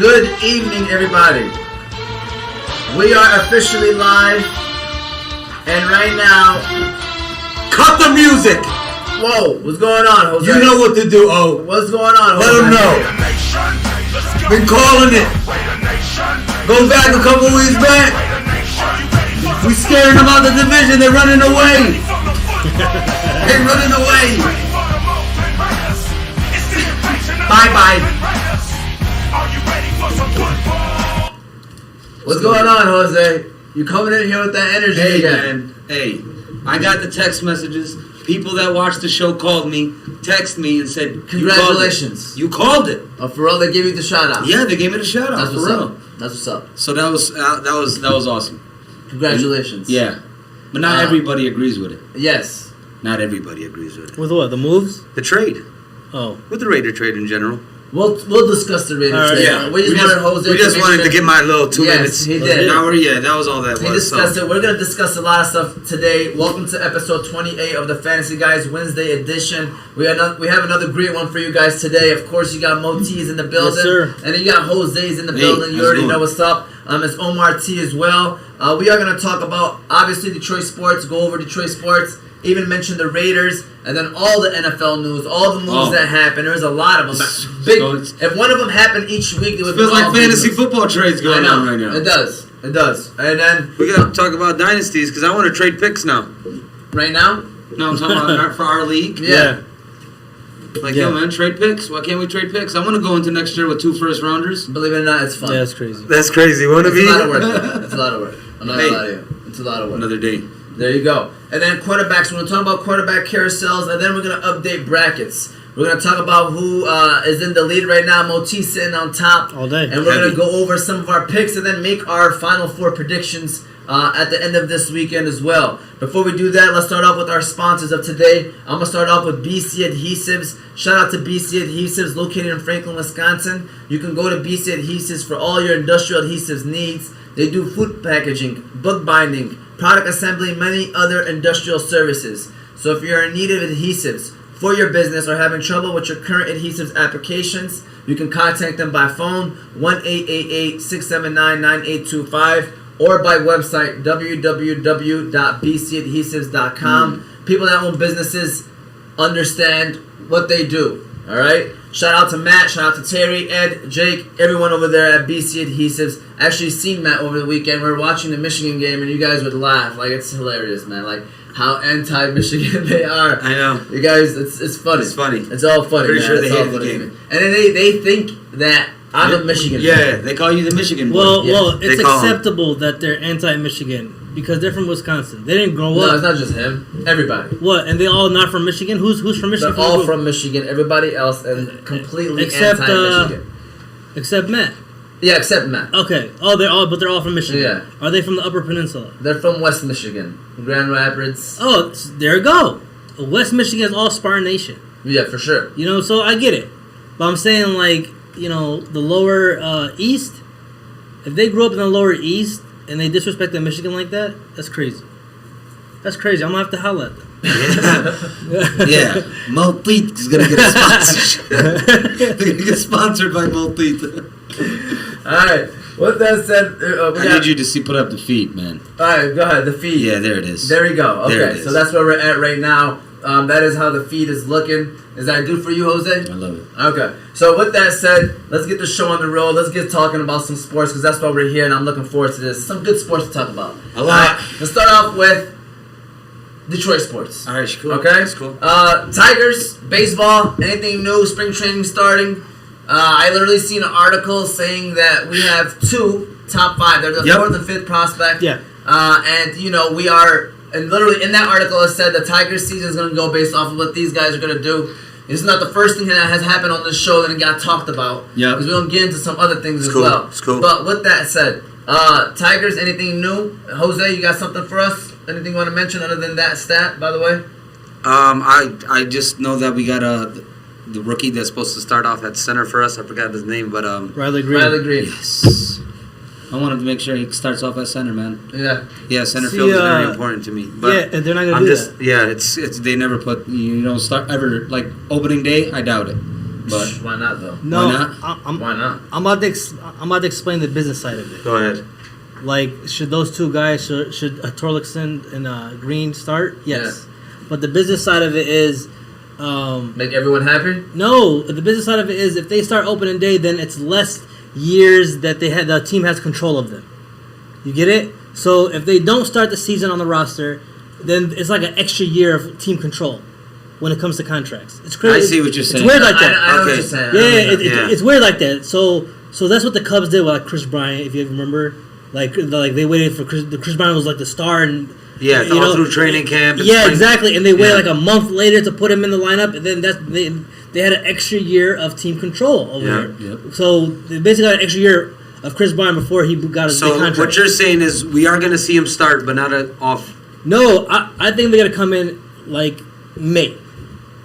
Good evening, everybody. We are officially live, and right now, cut the music. Whoa, what's going on, Jose? You know what to do, O. What's going on, Jose? Let them know. Been calling it. Go back a couple weeks back. We scaring them out the division. They're running away. They're running away. Bye-bye. What's going on, Jose? You coming in here with that energy again? Man. Hey, I got the text messages. People that watch the show called me, text me, and said, "Congratulations, you called it." Oh, for real? They gave you the shout out. Yeah, they gave me the shout out. That's for what's real. up. That's what's up. So that was awesome. Congratulations. Yeah, but not everybody agrees with it. Yes. Not everybody agrees with it. With what? The moves? The trade. Oh. With the Raider trade in general. We'll discuss the Raiders trade. Yeah. We just wanted to get my little 2 minutes. He did. That was all that He was. discussed it. We're going to discuss a lot of stuff today. Welcome to episode 28 of the Fantasy Guys Wednesday Edition. We have another great one for you guys today. Of course, you got Mo T's in the building. Yes, sir. And then you got Jose's in the building. You already know what's up. It's Omar T as well. We are going to talk about, obviously, Detroit sports, go over Detroit sports, even mention the Raiders, and then all the NFL news, all the moves that happen. There's a lot of them. Big. If one of them happened each week, it would feels like fantasy football trades going on right now. It does. And then we got to talk about dynasties because I want to trade picks now. Right now? No, I'm talking about for our league. Yeah. Yo, man, trade picks. Why can't we trade picks? I want to go into next year with 2 first rounders. Believe it or not, it's fun. Yeah, it's crazy. That's crazy. Wanna be? It's a lot of work. It's a lot of work. I'm not gonna lie to you. It's a lot of work. Another day. There you go. And then quarterbacks. We're going to talk about quarterback carousels, and then we're going to update brackets. We're going to talk about who is in the lead right now. Moti sitting on top. All day. And we're going to go over some of our picks and then make our Final Four predictions at the end of this weekend as well. Before we do that, let's start off with our sponsors of today. I'm going to start off with BC Adhesives. Shout out to BC Adhesives located in Franklin, Wisconsin. You can go to BC Adhesives for all your industrial adhesives needs. They do food packaging, book binding, product assembly, many other industrial services. So if you're in need of adhesives for your business or having trouble with your current adhesives applications, you can contact them by phone 1-888-679-9825 or by website www.bcadhesives.com. People that own businesses understand what they do. All right. Shout out to Matt, shout out to Terry, Ed, Jake, everyone over there at BC Adhesives. Actually seen Matt over the weekend. We were watching the Michigan game and you guys would laugh. Like, it's hilarious, man. Like, how anti-Michigan they are. I know. You guys, it's funny. It's funny. It's all funny, Pretty man. sure they it's all hate the funny. game. And then they think that I'm a Michigan fan. Yeah, they call you the Michigan boy. Well, it's acceptable that they're anti-Michigan because they're from Wisconsin. They didn't grow up. No, it's not just him. Everybody. What? And they all not from Michigan? Who's from Michigan? They're all from Michigan. Everybody else and completely anti-Michigan. Except Matt. Yeah, except Matt. Okay. Oh, they're all from Michigan. Yeah. Are they from the Upper Peninsula? They're from West Michigan, Grand Rapids. Oh, there you go. West Michigan is all Spartan Nation. Yeah, for sure. You know, so I get it. But I'm saying, like, you know, the lower east, if they grew up in the lower east and they disrespect the Michigan like that, that's crazy. That's crazy. I'm going to have to holler at them. Yeah. Moteet is going to get a sponsorship. They're going to get sponsored by Moteet. All right. With that said, I need you to put up the feed, man. All right, go ahead. The feed. Yeah, there it is. There we go. Okay, There it is. So that's where we're at right now. That is how the feed is looking. Is that good for you, Jose? I love it. Okay. So with that said, let's get the show on the road. Let's get talking about some sports because that's why we're here, and I'm looking forward to this. Some good sports to talk about. A lot. Let's start off with Detroit sports. All right, cool. Okay? That's cool. Tigers, baseball, anything new, spring training starting. I literally seen an article saying that we have 2 top 5. They're the 4th and 5th prospect. Yeah. And, you know, we are, and literally in that article it said the Tigers season is going to go based off of what these guys are going to do. It's not the first thing that has happened on this show that it got talked about. Yeah. Because we're going to get into some other things It's as well. It's cool. But with that said, Tigers, anything new? Jose, you got something for us? Anything you want to mention other than that stat, by the way? I just know that we got the rookie that's supposed to start off at center for us. I forgot his name, but Riley Green. Riley Green. Yes. I wanted to make sure he starts off at center, man. Yeah. Yeah, center field is very important to me. But yeah, and they're not gonna do that. Yeah, it's they never put, you don't start ever, like opening day. I doubt it. But Why not though? No, Why not? Why not? I'm about to explain the business side of it. go ahead. Like, should those two guys, should Torlakson and Green start? Yes. But the business side of it is, Make everyone happy? no. The business side of it is, if they start opening day, then it's less years that the team has control of them. You get it? So if they don't start the season on the roster, then it's like an extra year of team control when it comes to contracts. It's crazy. I see what you're saying. It's weird like that. I know what Okay. you're saying. Yeah, it's weird like that. So that's what the Cubs did with like Chris Bryant, if you remember. Like they waited for Chris Bryant was like the star, and Yeah, you all know, through training camp. and Yeah, spring- exactly. And they waited Yeah. like a month later to put him in the lineup, and then they had an extra year of team control over Yeah. there. Yep. So they basically got an extra year of Chris Bryant before he got his big So contract. what you're saying is we are going to see him start, but not off No, I think they got to come in like May.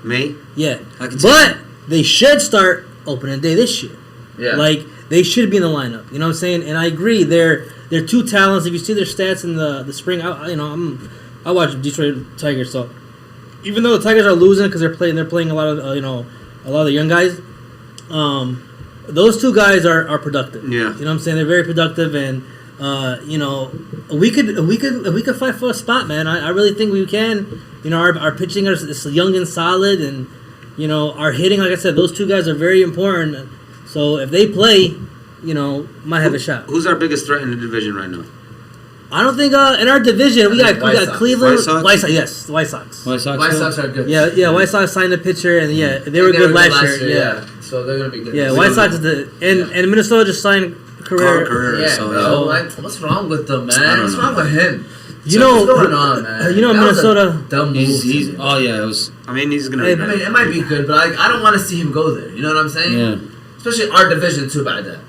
May. Yeah, I can see but they should start opening day this year. Yeah. Like they should be in the lineup. You know what I'm saying? And I agree. They're two talents. If you see their stats in the spring, I watch Detroit Tigers. So even though the Tigers are losing because they're playing a lot of a lot of the young guys, those two guys are productive. Yeah. You know what I'm saying? They're very productive, and we could fight for a spot, man. I really think we can. You know, our pitching is young and solid, and our hitting, like I said, those two guys are very important. So if they play, might have a shot. Who's our biggest threat in the division right now? I don't think in our division we got White Sox. Cleveland, White Sox? White Sox, yes, the White Sox. White Sox. White Sox are good. Yeah, White Sox signed a pitcher, and they were good last year. Yeah, So they're gonna be good. yeah, this White year. Sox is and Minnesota just signed Carrera. Yeah, So, bro. Like, what's wrong with them, I man? don't What's know. wrong with him? You know, What's going on, man? That was a Minnesota. dumb move. He's oh yeah, it was. I mean, he's gonna. Hey, be I mean, it might be good, but I don't want to see him go there. You know what I'm saying? Yeah. Especially our division too, by that.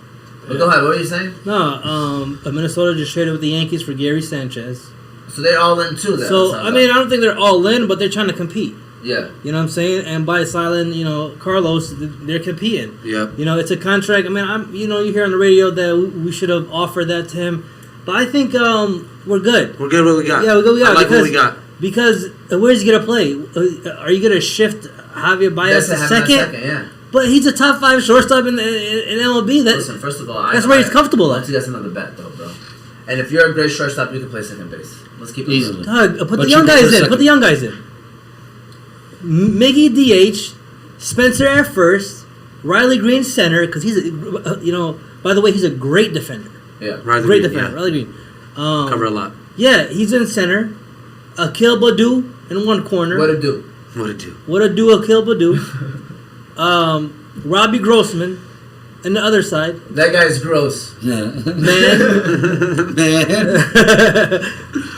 But go ahead. What were you saying? No, Minnesota just traded with the Yankees for Gary Sanchez. So they're all in too. Then. So sounds I mean, like. I don't think they're all in, but they're trying to compete. Yeah. You know what I'm saying? And by signing, Carlos, they're competing. Yep. It's a contract. I mean, you hear on the radio that we should have offered that to him, but I think we're good. We're good. What we got? Yeah, we're good. We got I like what we got. Because where's he gonna play? Are you gonna shift Javier Baez to That's a second? yeah. But he's a top 5 shortstop in MLB. Listen, first of all, That's where he's comfortable at. That's another bet, though, bro. And if you're a great shortstop, you can play second base. Let's keep it Easily. real. Put But the you young prefer guys in. second. Put the young guys in. Miggy DH, Spencer at first, Riley Green center because he's by the way, he's a great defender. Yeah. Riley Great Green, defender, yeah. Riley Green. Cover a lot. Yeah, he's in center. Akil Baddoo in one corner. What to do? What to do? What a do, Akil Baddoo. Robbie Grossman on the other side. That guy's gross. Yeah. Man. Man.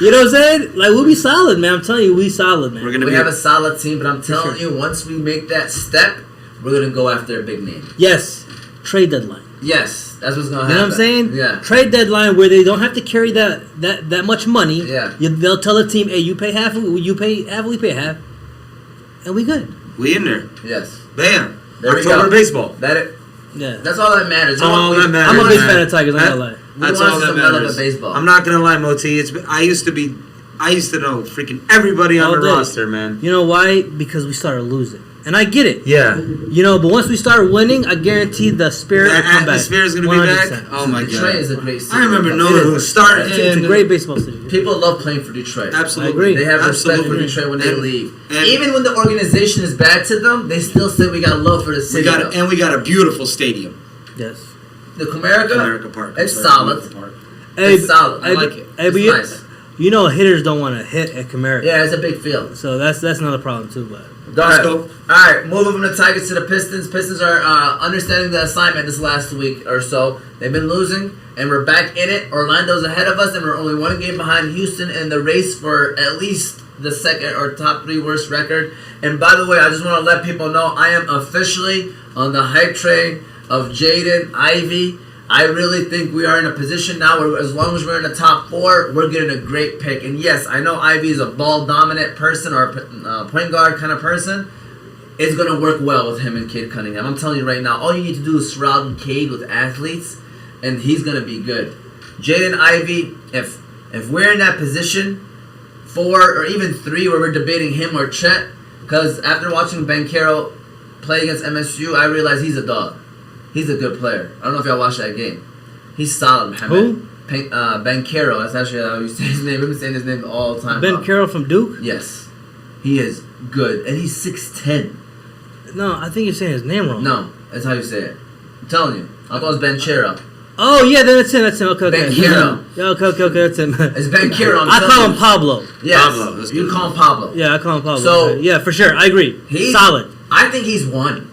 You know what I'm saying? Like, we'll be solid, man. I'm telling you, we solid, man. We're gonna We be. have a solid team, but I'm telling you, once we make that step, we're gonna go after a big name. Yes. Trade deadline. Yes, that's what's gonna happen. You know what I'm saying? Yeah. Trade deadline where they don't have to carry that much money. Yeah. They'll tell the team, hey, you pay half, we pay half. And we good. We in there. Yes. Bam. There we October go. baseball. Yeah. That's all that matters. That's all that matters. I'm a big man. fan of Tigers, I'm not gonna lie. That's want all some that relevant matters. baseball. I'm not gonna lie, Moti. I used to know freaking everybody on All the day. roster, man. You know why? Because we started losing. And I get it. Yeah. But once we start winning, I guarantee the spirit will That come back. atmosphere is gonna be back. 100%. Oh my Detroit god. is a great city. I remember It knowing is. who started. It's a great baseball city. People love playing for Detroit. Absolutely. I agree. They have respect for Absolutely. Detroit when they And- leave. and- Even when the organization is bad to them, they still say we got love for the We city. got though. we got a beautiful stadium. Yes. The Comerica, America Park. it's I'm sorry, solid. Comerica Park. It's solid. I like it. But It's nice. hitters don't want to hit at Comerica. Yeah, it's a big field. So that's another problem too. But Go Let's ahead. go. All right, moving from the Tigers to the Pistons. Pistons are understanding the assignment this last week or so. They've been losing, and we're back in it. Orlando's ahead of us, and we're only one game behind Houston in the race for at least the second or top 3 worst record. And by the way, I just want to let people know I am officially on the hype train of Jaden Ivey. I really think we are in a position now where as long as we're in the top 4, we're getting a great pick. And yes, I know Ivy is a ball-dominant person or a point guard kind of person. It's going to work well with him and Cade Cunningham. I'm telling you right now, all you need to do is surround Cade with athletes, and he's going to be good. Jaden Ivey, if we're in that position, 4 or even 3 where we're debating him or Chet, because after watching Banchero play against MSU, I realized he's a dog. He's a good player. I don't know if y'all watched that game. He's solid, Mohammed. Who? Ben Caro. That's actually how you say his name. I've been saying his name all the time. Ben Carroll from Duke? Yes. He is good. And he's 6'10". No, I think you're saying his name wrong. No, that's how you say it. I'm telling you. I thought it was Ben Caro. Oh, yeah, that's him. Okay. Ben Caro. Yeah, okay, that's him. It's Ben Caro. I call him Pablo. Yes. Pablo. That's You good. call him Pablo. Yeah, I call him Pablo. So- Okay. Yeah, for sure. I agree. He's Solid. I think he's one.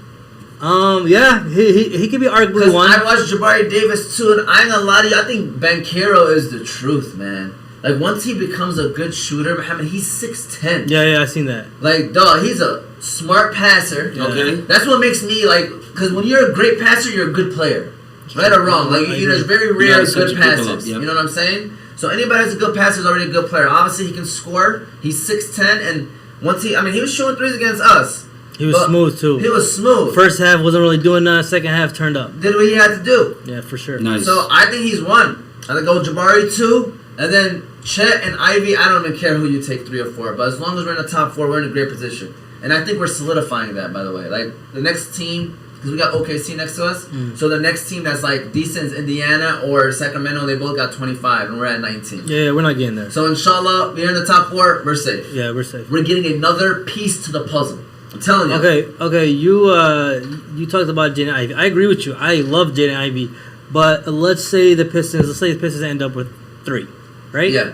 Yeah, he could be arguably Because one. I watched Jabari Davis too, and I ain't gonna lie to you, I think Ben Caro is the truth, man. Like, once he becomes a good shooter, Mohammed, he's 6'10". Yeah, I seen that. Like, dog, he's a smart passer. Yeah. Okay. That's what makes me, like, because when you're a great passer, you're a good player. Right or wrong. Like, there's very rare gotta set good your people passers. up, yep. You know what I'm saying? So anybody who's a good passer is already a good player. Obviously, he can score. He's 6'10", and once he was shooting threes against us. He was But smooth, too. He was smooth. First half wasn't really doing nothing. Second half turned up. Did what he had to do. Yeah, for sure. Nice. So I think he's one. I think go Jabari 2, and then Chet and Ivy. I don't even care who you take 3 or 4, but as long as we're in the top 4, we're in a great position. And I think we're solidifying that, by the way. Like, the next team, because we got OKC next to us, so the next team that's like decent is Indiana or Sacramento. They both got 25, and we're at 19. Yeah, we're not getting there. So inshallah, we're in the top 4. We're safe. Yeah, we're safe. We're getting another piece to the puzzle. I'm telling you. Okay. You talked about Jaden Ivey. I agree with you. I love Jaden Ivey, but let's say the Pistons end up with 3, right? Yeah.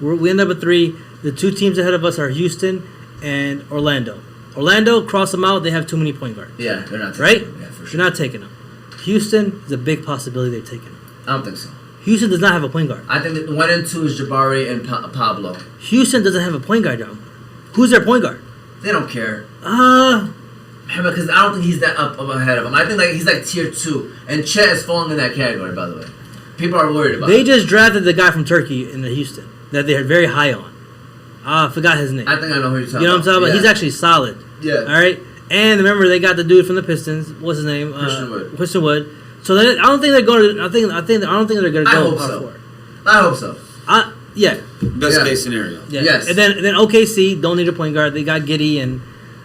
We end up with 3. The 2 teams ahead of us are Houston and Orlando. Orlando, cross them out. They have too many point guards. Yeah, they're not taking Right? them. Yeah, for sure. They're not taking them. Houston is a big possibility they're taking them. I don't think so. Houston does not have a point guard. I think that 1 and 2 is Jabari and Pablo. Houston doesn't have a point guard, John. Who's their point guard? They don't care. Because I don't think he's that up ahead of him. I think he's like tier 2, and Chet is falling in that category. By the way, people are worried about. they it. just drafted the guy from Turkey in the Houston that they're very high on. I forgot his name. I think I know who you're talking about. You know what I'm talking about? Yeah. He's actually solid. Yeah. All right. And remember, they got the dude from the Pistons. What's his name? Christian Wood. So I don't think they're going to. I don't think they're going to I go hope top so. 4. I hope so. Yeah. Best Yeah. case scenario. Yeah. Yes. And then OKC don't need a point guard. They got Giddey and.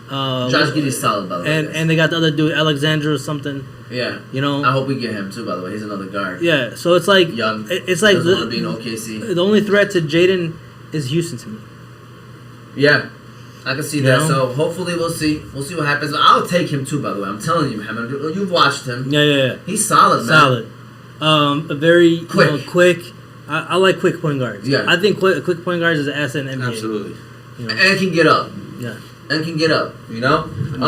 Josh Giddey's solid, by the way. And they got the other dude, Alexander or something. Yeah. You know. I hope we get him too. By the way, he's another guard. Yeah. So it's like Young. It's like doesn't want to be in OKC. the only threat to Jaden is Houston to me. Yeah. I can see You that. know? So hopefully we'll see. We'll see what happens. But I'll take him too. By the way, I'm telling you, Mohammed. You've watched him. Yeah. He's solid, man. Solid. A very Quick. quick. I like quick point guards. Yeah. I think quick point guards is an asset in NBA. Absolutely. You know? And can get up. Yeah. And can get up. You know.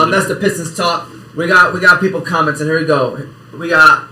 That's the Pistons talk. We got people commenting. Here we go. We got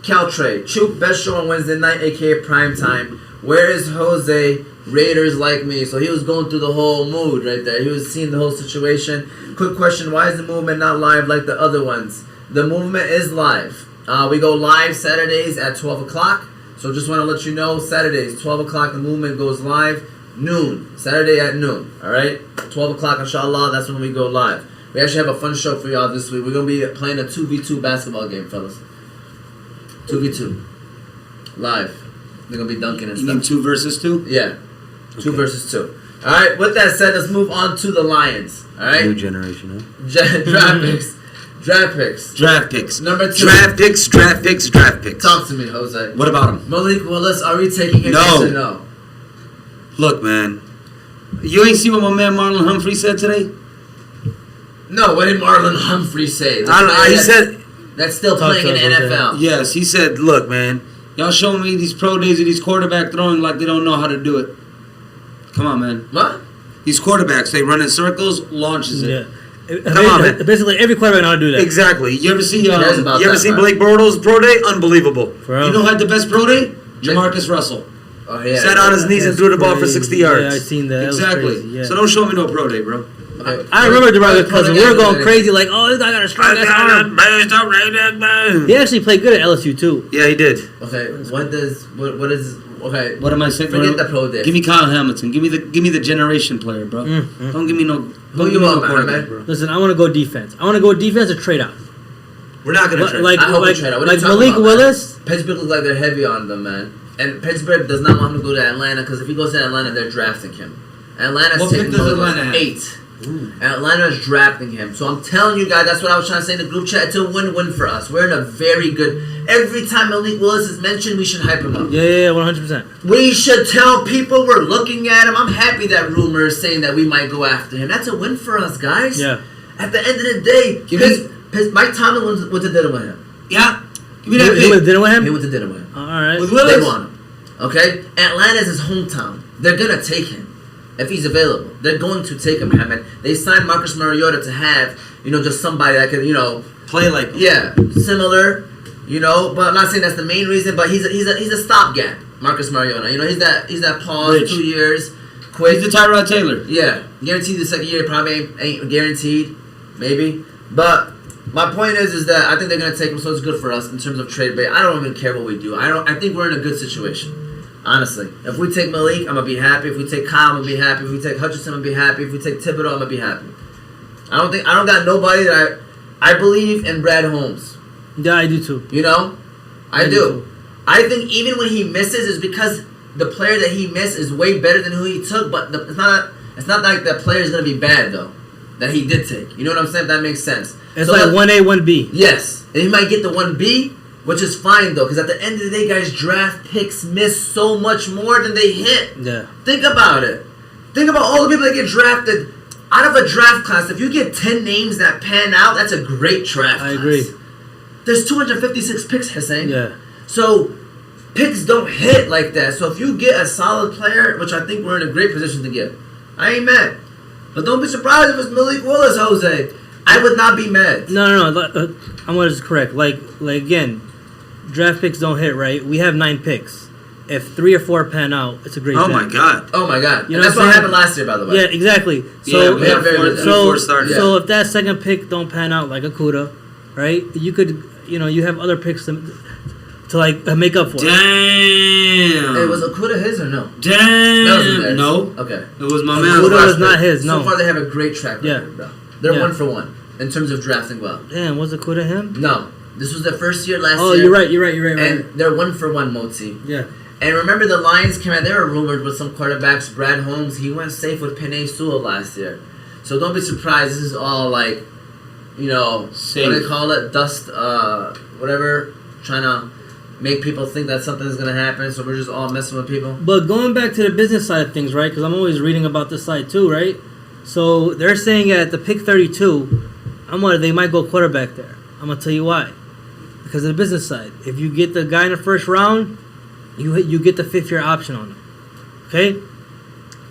Caltrey. Choop, best show on Wednesday night, aka prime time. Where is Jose? Raiders like me. So he was going through the whole mood right there. He was seeing the whole situation. Quick question: why is the movement not live like the other ones? The movement is live. We go live Saturdays at 12 o'clock. So just want to let you know, Saturdays 12 o'clock. The movement goes live. Noon. Saturday at noon. All right. 12 o'clock, inshallah. That's when we go live. We actually have a fun show for y'all this week. We're gonna be playing a 2v2 basketball game, fellas. 2v2. Live. They're gonna be dunking and You mean stuff. 2 versus 2? Yeah. 2 Okay. versus 2. Alright, with that said, let's move on to the Lions. New Alright? generation, huh? Draft picks. Draft picks. Draft picks. Number 2. Draft picks. Talk to me, Jose. What about them? Malik Willis, are we taking him? No. Yes or no? Look, man. You ain't see what my man Marlon Humphrey said today? No, what did Marlon Humphrey say? The I don't know. player He that's- said, that's still Talk playing in to the us, Jose. NFL. yes, he said, look, man. Y'all showing me these pro days of these quarterback throwing like they don't know how to do it. Come on, man. What? These quarterbacks, they run in circles, launches it. Yeah. Come on, man. Basically, every quarterback know how to do that. Exactly. You ever see cares about that, man? Blake Bortles' pro day? Unbelievable. Bro. You know who had the best pro day? Jamarcus Russell. Oh, yeah. Sat on his knees and threw the ball for 60 yards. Yeah, I seen that. That was Exactly. crazy, yeah. So don't show me no pro day, bro. Okay. I remember DeMarcus Put Cousins. We together were going the- crazy, like, oh, this guy got a strong ass arm. He actually played good at LSU too. Yeah, he did. Okay, what is okay? What am I saying? Forget the pro day. Give me Kyle Hamilton. Give me the generation player, bro. Don't give me no. Don't you give me want, no man, quarterback, man? bro. Listen, I want to go defense. I want to go defense or trade out. We're not gonna trade. Like I hope we trade out. What are you talking Malik about, man? Willis. Pittsburgh looks like they're heavy on them, man. And Pittsburgh does not want him to go to Atlanta because if he goes to Atlanta, they're drafting him. Atlanta's What taking pick does Malik Willis. Atlanta have? 8. Atlanta is drafting him. So I'm telling you guys, that's what I was trying to say in the group chat. It's a win-win for us. We're in a very good... Every time Malik Willis is mentioned, we should hype him up. Yeah, 100%. We should tell people we're looking at him. I'm happy that rumor is saying that we might go after him. That's a win for us, guys. Yeah. At the end of the day, Mike Tomlin went to dinner with him. Yeah. Give me that He went to pick. dinner with him? He went to dinner with him. All right. With They Willis? want him. Okay? Atlanta's his hometown. They're going to take him if he's available. They're going to take him, Mohamed. They signed Marcus Mariota to have, just somebody that can, Play like yeah, similar, but I'm not saying that's the main reason, but he's a stopgap, Marcus Mariota. He's that pause, Rich. 2 years, quick. He's the Tyrod Taylor. Yeah, guaranteed the second year probably ain't guaranteed, maybe. But my point is that I think they're gonna take him, so it's good for us in terms of trade bait. I don't even care what we do. I think we're in a good situation. Honestly, if we take Malik, I'm gonna be happy. If we take Kyle, I'm gonna be happy. If we take Hutchinson, I'm gonna be happy. If we take Thibodeau, I'm gonna be happy. I don't got nobody that I believe in Brad Holmes. Yeah, I do too. I do. I think even when he misses, is because the player that he missed is way better than who he took. But it's not like that player is gonna be bad though, that he did take. You know what I'm saying? If that makes sense. It's So like 1A, 1B. Yes, and he might get the 1B, which is fine though, because at the end of the day, guys, draft picks miss so much more than they hit. Yeah. Think about it. Think about all the people that get drafted out of a draft class. If you get 10 names that pan out, that's a great draft class. I agree. There's 256 picks, Hussein. Yeah. So picks don't hit like that. So if you get a solid player, which I think we're in a great position to get, I ain't mad. But don't be surprised if it's Malik Willis, Jose. I would not be mad. No. I'm what is correct. Like again, draft picks don't hit, right? We have 9 picks. If 3 or 4 pan out, it's a great Oh draft. my God. Oh my God. You And know that's what I'm what saying? happened last year, by the way. Yeah, exactly. Yeah, So we have very four, good. four starters. So if that second pick don't pan out like Akuda, right? You could, you have other picks to like make up for it. Damn. Hey, was Okuda his or no? Damn. That wasn't theirs. No. Okay. It was my Okuda man. was not his, no. So far, they have a great track record, Yeah. bro. They're Yeah. 1 for 1 in terms of drafting well. Damn, was Akuda him? No, this was their first year last Oh, year. you're right. And they're 1 for 1, Motzi. Yeah. And remember, the Lions came out. They were rumored with some quarterbacks. Brad Holmes, he went safe with Penei Sewell last year. So don't be surprised. This is all like, Safe. what do they call it? Dust, whatever. Trying to make people think that something's going to happen. So we're just all messing with people. But going back to the business side of things, right? Because I'm always reading about this side too, right? So they're saying at the pick 32, they might go quarterback there. I'm gonna tell you why. Because of the business side. If you get the guy in the first round, you get the 5th-year option on him. Okay?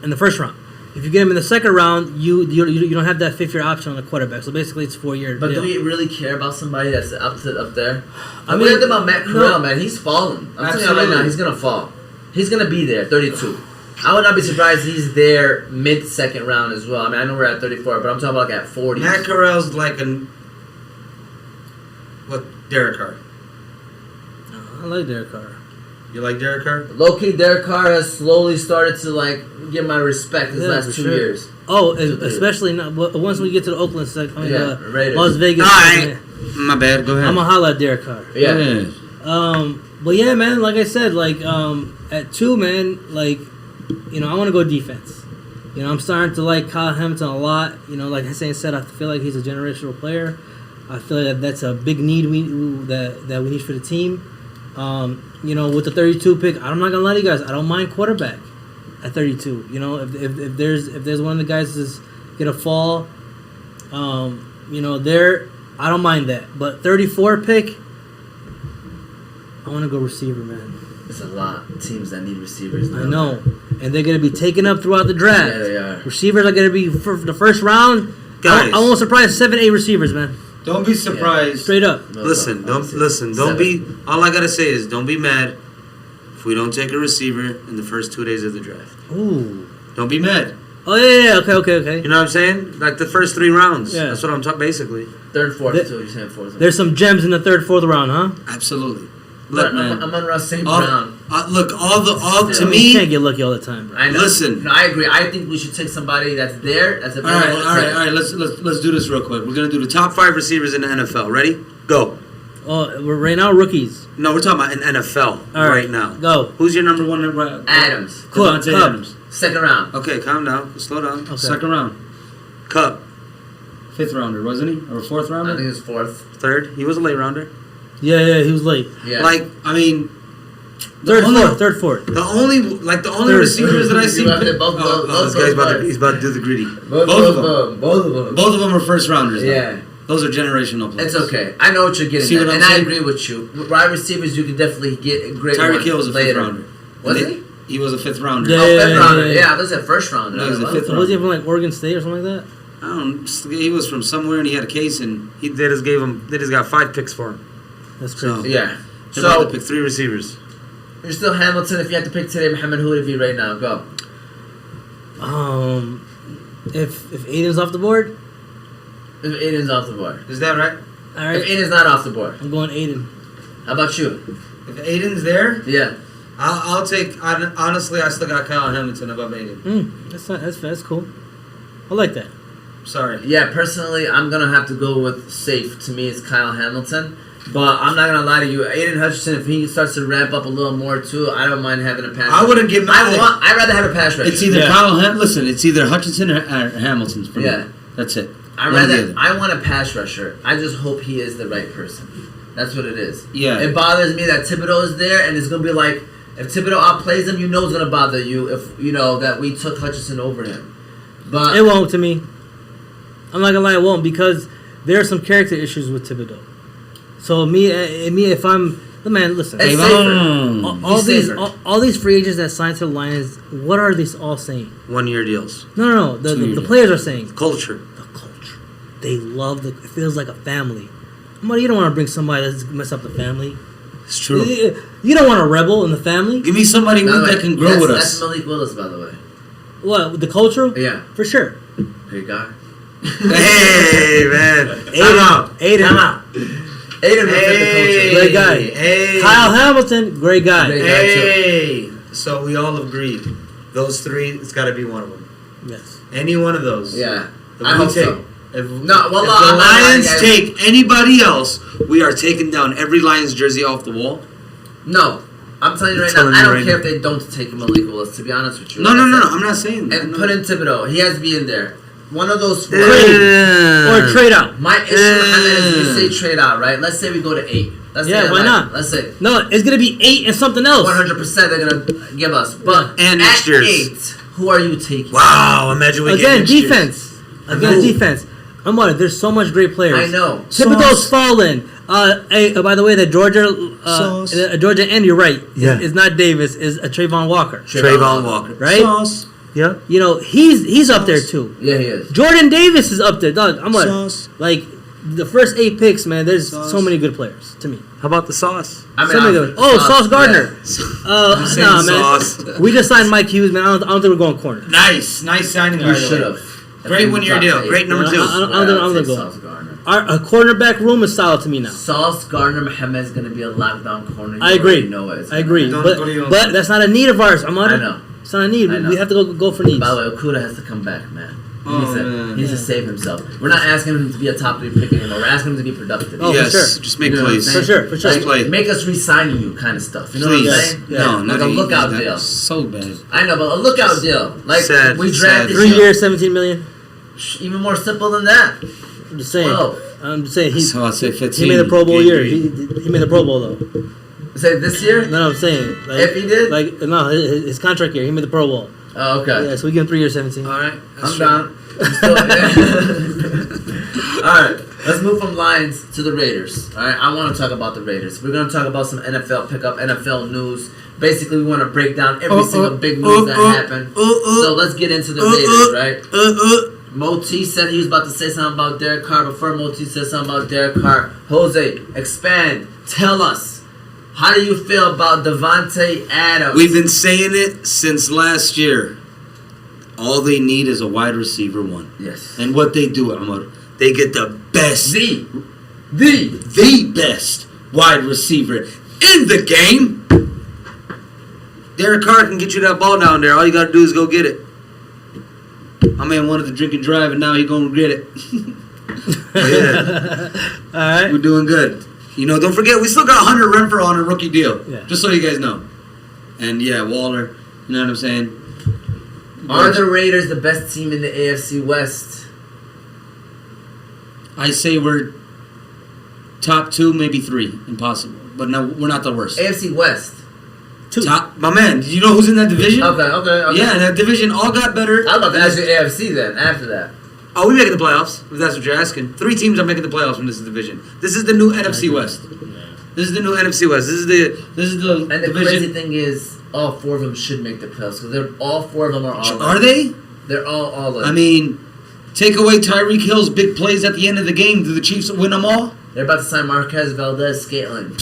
In the first round. If you get him in the second round, you don't have that 5th-year option on the quarterback. So basically, it's 4-year. But deal. do we really care about somebody that's up there? I I mean, mean, about Matt Corral, no. man. He's falling. I'm telling you right Absolutely. now, he's gonna fall. He's gonna be there, 32. I would not be surprised if he's there mid-second round as well. I mean, I know we're at 34, but I'm talking about like at 40. Matt Corral's like Derek Carr. I like Derek Carr. You like Derek Carr? Low-key, Derek Carr has slowly started to get my respect these Yeah, last for 2 sure. years. Oh, especially once we get to the Oakland Raiders. Las Vegas. Alright. My bad. Go ahead. I'm gonna holla at Derek Carr. Yeah. But yeah, man, like I said, at 2, man, I want to go defense. I'm starting to like Kyle Hamilton a lot. Like Hussein said, I feel like he's a generational player. I feel like that's a big need that we need for the team. With the 32 pick, I'm not gonna lie to you guys, I don't mind quarterback at 32. If there's one of the guys that's gonna fall, there, I don't mind that. But 34 pick, I want to go receiver, man. There's a lot of teams that need receivers now. I know, and they're gonna be taken up throughout the draft. Yeah, they are. Receivers are gonna be for the first round. Guys. I won't surprise 7-8 receivers, man. Don't be surprised. Straight up. No, Listen, no, don't be. All I gotta say is, don't be mad if we don't take a receiver in the first 2 days of the draft. Ooh. Don't be mad. Oh yeah. Okay. You know what I'm saying? Like the first 3 rounds. Yeah. That's what I'm talking. Basically. Third, fourth, There- too. You're saying fourth. There's some gems in the 3rd, 4th round, huh? Absolutely. I'm Look, man. on Russ St. All, Brown. look, all to You me. can't get lucky all the time, bro. I know. Listen. No, I agree. I think we should take somebody that's there. That's a All right. Let's do this real quick. We're gonna do the top 5 receivers in the NFL. Ready? Go. Oh, we're right now rookies. No, we're talking about in NFL All right now. Go. Who's your number 1? Adams. Devontae Cubs. Adams. Second round. Okay, calm down. Slow down. Okay. Second round. Cup. 5th rounder, wasn't he? Or 4th I rounder? think it's fourth. Third. He was a late rounder. Yeah, he was late. Yeah. Like, I mean, Third, only- fourth. the only Third. receivers that I see. You have to both- This guy's he's about to do the greedy. Both of them. Both of them are first rounders. Though. Yeah. Those are generational players. It's okay. I know what you're getting See at, what I'm and I saying? agree with you. Wide receivers, you can definitely get great Tyreek ones Hill was a 5th later. rounder. Was And he? He was a 5th rounder. Yeah. Oh, 5th rounder. Yeah, I was at first rounder. No, he was a Well, 5th So was he from like Oregon State or something like that? I don't. He was from somewhere and he had a case and They just got 5 picks for him. That's crazy. So- Yeah. They had So to pick 3 receivers. you're still Hamilton. If you had to pick today, Muhammad, who would it be right now? Go. If Aiden's off the board, If Aiden's off the board. Is that right? all If right, Aiden's not off the board, I'm going Aiden. how about you? If Aiden's there, Yeah. I'll take. Honestly, I still got Kyle Hamilton above Aiden. That's cool. I like that. Sorry. Yeah, personally, I'm going to have to go with safe. To me, it's Kyle Hamilton. But I'm not going to lie to you. Aiden Hutchinson, if he starts to ramp up a little more, too, I don't mind having a pass. I wouldn't give. I'd rather have a pass rush. It's either Yeah. Listen, it's either Hutchinson or Hamilton for me. Yeah. That's it. I One or the rather. other. I want a pass rusher. I just hope he is the right person. That's what it is. Yeah. It bothers me that Thibodeau is there, and it's gonna be like if Thibodeau outplays him, you know it's gonna bother you. If you know that we took Hutchinson over him, but It won't to me. I'm not gonna lie, it won't because there are some character issues with Thibodeau. So me, if I'm the man, listen. It's Hey, safer. All He's these, safer. all these free agents that signed to the Lions, what are these all saying? 1-year deals. No. The players are saying Culture. the culture. They love it feels like a family. You don't want to bring somebody that's mess up the family. It's true. You don't want a rebel in the family. Give me somebody By the way, that can grow with that's us. Malik Willis, by the way. What the culture? Yeah, For sure. great guy. Hey, man. Aiden. Come out. Aiden will fit the culture. Great guy. Hey. Kyle Hamilton, great guy. Great guy. Hey. So we all agreed. Those 3, it's got to be one of them. Yes. Any one of those. Yeah, If I we hope take, so. If, No, well, if I'm the not lying, Lions guys. take anybody else, we are taking down every Lions jersey off the wall. No, I'm telling you right now. I don't care if they don't take Malik Willis. To be honest with you. No, Like no, I no, said. no. I'm not saying that. And No. put in Thibodeau. He has to be in there. One of those. Or trade out. My issue is we say trade out, right? Let's say we go to 8. Let's Yeah, say why not? Let's say No, it's gonna be 8 and something else. 100% they're gonna give us. But And at next year's. 8, who are you taking? Wow, imagine we Again, get next year's. defense. Again, defense. I'm on it. There's so much great players. I know. Thibodeau's fallen. Hey, by the way, the Georgia end, you're right. Yeah. It's not Davis. It's Trayvon Walker. Trayvon Walker. Right? Sauce. Yeah. You know, he's up there too. Yeah, he is. Jordan Davis is up there, dog. I'm on Sauce. it. Like the first 8 picks, man. There's Sauce. so many good players to me. How about the sauce? I mean, So many good. Oh, Sauce Gardner. saying Nah, man. Sauce. We just signed Mike Hughes, man. I don't think we're going corner. Nice signing. You should have. Great 1-year deal. Great number 2. I don't think I'm gonna go. Sauce Gardner. Our cornerback room is solid to me now. Sauce Gardner Mohammed is going to be a lockdown corner. I agree. You know it. I agree. Don't But, go to your- but that's not a need of ours. I'm on I it. know. It's not a need. I know. We have to go for needs. By the way, Okuda has to come back, man. He Oh, needs to, man. he needs to save himself. We're not asking him to be a top 3 pick anymore. We're asking him to be productive. Oh, yes, for sure. just make You know what I'm plays. saying? For sure. Just play. Make us re-sign you kind of stuff. You know Please. what I'm saying? No, like a lookout that- deal. So bad. I know, but a lookout deal. Like Sad. we Sad. drafted 3 you. years, 17 million. Even more simple than that. I'm just saying. 12. I'm just saying. So I'd say 15. He made the Pro Bowl Game year. three. He made the Pro Bowl though. Say this year? No, I'm saying. Like, If he did? Like no, his contract year. He made the Pro Bowl. Oh, okay. Yeah, so we give him 3 years, 17. All right. I'm down. I'm still, Alright, let's move from Lions to the Raiders. Alright, I want to talk about the Raiders. We're going to talk about some NFL pickup, NFL news. Basically, we want to break down every single big news that happened. So let's get into the Raiders, right? Moti said he was about to say something about Derek Carr. Before Moti said something about Derek Carr, Jose, expand. Tell us. How do you feel about Devontae Adams? We've been saying it since last year. All they need is a wide receiver 1. Yes. And what they do, Amar, they get the best, The best wide receiver in the game. Derek Carr can get you that ball down there. All you got to do is go get it. My man wanted to drink and drive, and now he gonna regret it. Yeah. All right. We're doing good. You know, don't forget, we still got Hunter Renfrow on a rookie deal. Yeah. Just so you guys know. And yeah, Waller, you know what I'm saying? Are the Raiders the best team in the AFC West? I say we're top 2, maybe 3, impossible. But no, we're not the worst. AFC West. 2. Top, my man. Did you know who's in that division? Okay. Yeah, that division all got better. I was about to ask you AFC then, after that. Oh, we making the playoffs, if that's what you're asking. 3 teams are making the playoffs from this division. This is the new NFC West. This is the new NFC West. This is the And the division. crazy thing is, all 4 of them should make the playoffs because all 4 of them are all. Are they? They're all. I mean, take away Tyreek Hill's big plays at the end of the game. Do the Chiefs win them all? They're about to sign Marquez Valdez-Scantling.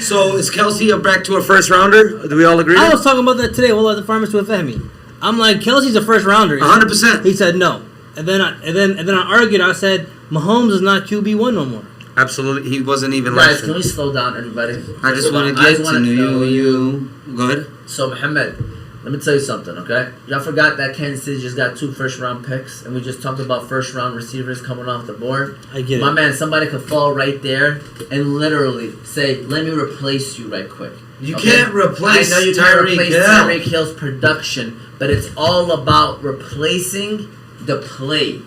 So is Kelsey back to a first rounder? Do we all agree? I was talking about that today. Well, at the Farmers with Femi. I'm like, Kelsey's a first rounder. 100%. He said no, and then I argued. I said Mahomes is not QB1 no more. Absolutely, he wasn't even Guys, last. can we slow down, everybody? I just want to I get just to wanna know you. Go ahead. So, Mohammed, let me tell you something, okay? Y'all forgot that Kansas City just got 2 first-round picks, and we just talked about first-round receivers coming off the board. I get it. My man, somebody could fall right there and literally say, let me replace you right quick. You can't replace I know you can't Tyreek replace Hill. Tyreek Hill's production, but it's all about replacing the play.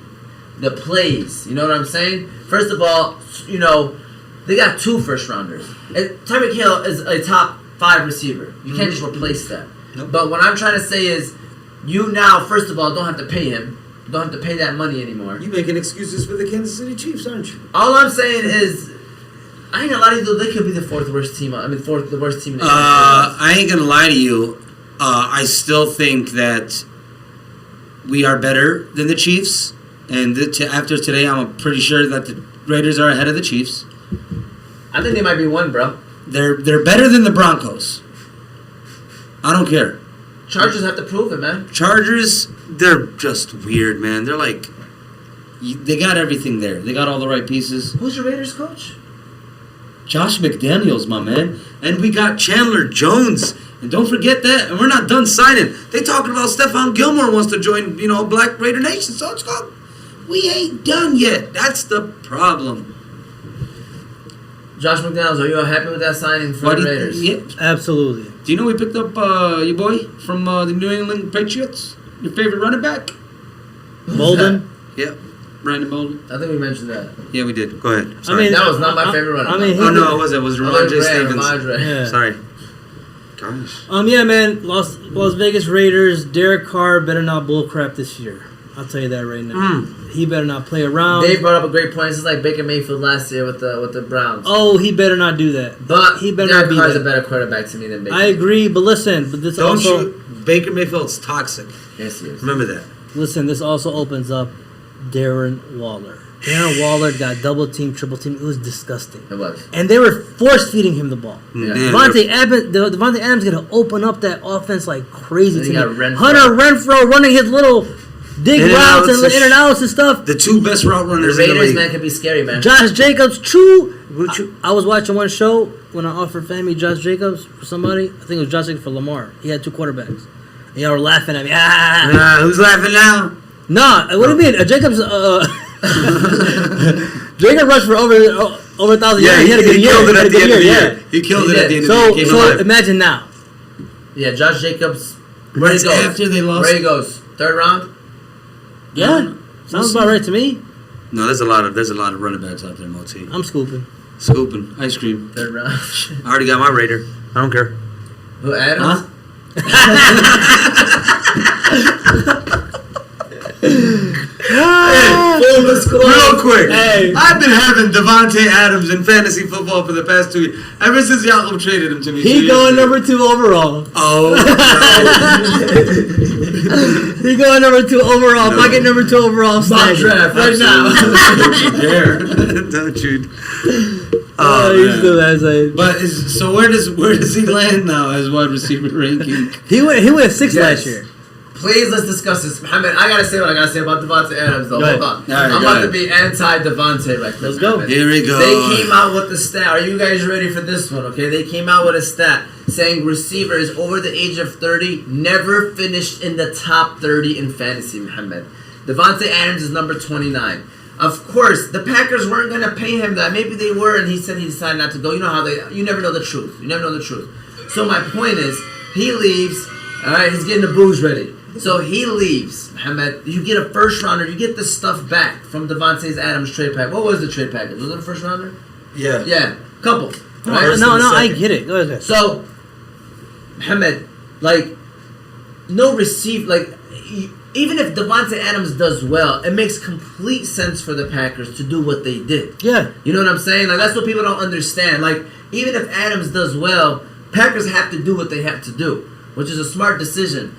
The plays. You know what I'm saying? First of all, you know, they got 2 first-rounders. And Tyreek Hill is a top 5 receiver. You can't just replace that. Nope. But what I'm trying to say is, you now, first of all, don't have to pay him. You don't have to pay that money anymore. You making excuses for the Kansas City Chiefs, aren't you? All I'm saying is, I ain't gonna lie to you, they could be the 4th worst team. The worst team in the NFL. I ain't gonna lie to you. I still think that we are better than the Chiefs, and after today, I'm pretty sure that the Raiders are ahead of the Chiefs. I think they might be 1, bro. They're better than the Broncos. I don't care. Chargers have to prove it, man. Chargers, They're just weird, man. They're like, they got everything there. They got all the right pieces. Who's your Raiders coach? Josh McDaniels, my man. and we got Chandler Jones. And don't forget that. And we're not done signing. They talking about Stephon Gilmore wants to join, Black Raider Nation. So it's called. We ain't done yet. That's the problem. Josh McDaniels, are you all happy with that signing for the Raiders? Yeah. Absolutely. Do you know we picked up your boy from the New England Patriots? Your favorite running back? Bolden. Yep. Brandon Bolden. I think we mentioned that. Yeah, we did. Go ahead. I Sorry. mean, That was not my favorite running I mean, back. Oh, no, it wasn't. It was Ramondre Stevens. Ramondre. Yeah. Sorry. Gosh. Yeah, man. Las Vegas Raiders. Derek Carr better not bullcrap this year. I'll tell you that right now. He better not play around. Dave brought up a great point. This is like Baker Mayfield last year with the Browns. Oh, he better not do that. But he better Derek not be Carr's that. a better quarterback to me than Baker. I agree, but listen, this Don't also shoot. Baker Mayfield's toxic. Yes, he is. Remember that. listen. This also opens up Darren Waller. Darren Waller got double team, triple team. It was disgusting. It was. And they were force feeding him the ball. Yeah. Devontae Adams gonna open up that offense like crazy Then to you got me. Renfro. Hunter Renfro running his little dig In and routes outs and and in and outs and stuff. The two best route The runners in the Raiders, league. man, can be scary, man. Josh Jacobs, I was watching one show when I offered Family Josh Jacobs for somebody. I think it was Josh Jacobs for Lamar. He had two quarterbacks. And y'all were laughing at me. Who's laughing now? Nah, what do you mean? Jacobs Jacob rushed for over 1,000 yards. He had a good year. killed it He had at a the good end of the year, year. He killed it at the end of the year. Came So alive. imagine now. Yeah, Josh Jacobs. Where he That's goes? after they lost. Where he goes? Third round? Yeah, sounds about right to me. No, there's a lot of running backs out there, Moti. I'm scooping. Scooping. Ice cream. Third round. I already got my Raider. I don't care. Who, Adams? Real quick. Hey. I've been having Devontae Adams in fantasy football for the past 2 years. Ever since y'all traded him to me. 2 He years going ago. number 2 overall. Oh. He going number 2 overall. No. If I get number 2 overall, Mock snag it. draft right now. Don't you dare. Don't you? Oh, he's man. still that same. But so where does he land now as wide receiver ranking? He went 6 Yes. last year. Please, let's discuss this. Mohammed, I gotta say what I gotta say about Devontae Adams, though. Go ahead. Hold on. All right, I'm go about to ahead. be anti-Devontae right quick. Let's go. Mohammed. Here we go. They came out with the stat. Are you guys ready for this one? Okay, they came out with a stat saying receivers over the age of 30 never finished in the top 30 in fantasy. Mohammed, Devontae Adams is number 29. Of course, the Packers weren't gonna pay him that. Maybe they were, and he said he decided not to go. You know how you never know the truth. You never know the truth. So my point is, he leaves. All right, he's getting the booze ready. So he leaves, Mohamed. You get a first rounder. You get the stuff back from Devontae Adams trade pack. What was the trade package? Was it a first rounder? Yeah. Yeah, couple. No, Right? I get it. Go ahead. So, Mohamed, like, no receive, like, even if Devontae Adams does well, it makes complete sense for the Packers to do what they did. Yeah. You know what I'm saying? Like, that's what people don't understand. Like, even if Adams does well, Packers have to do what they have to do, which is a smart decision.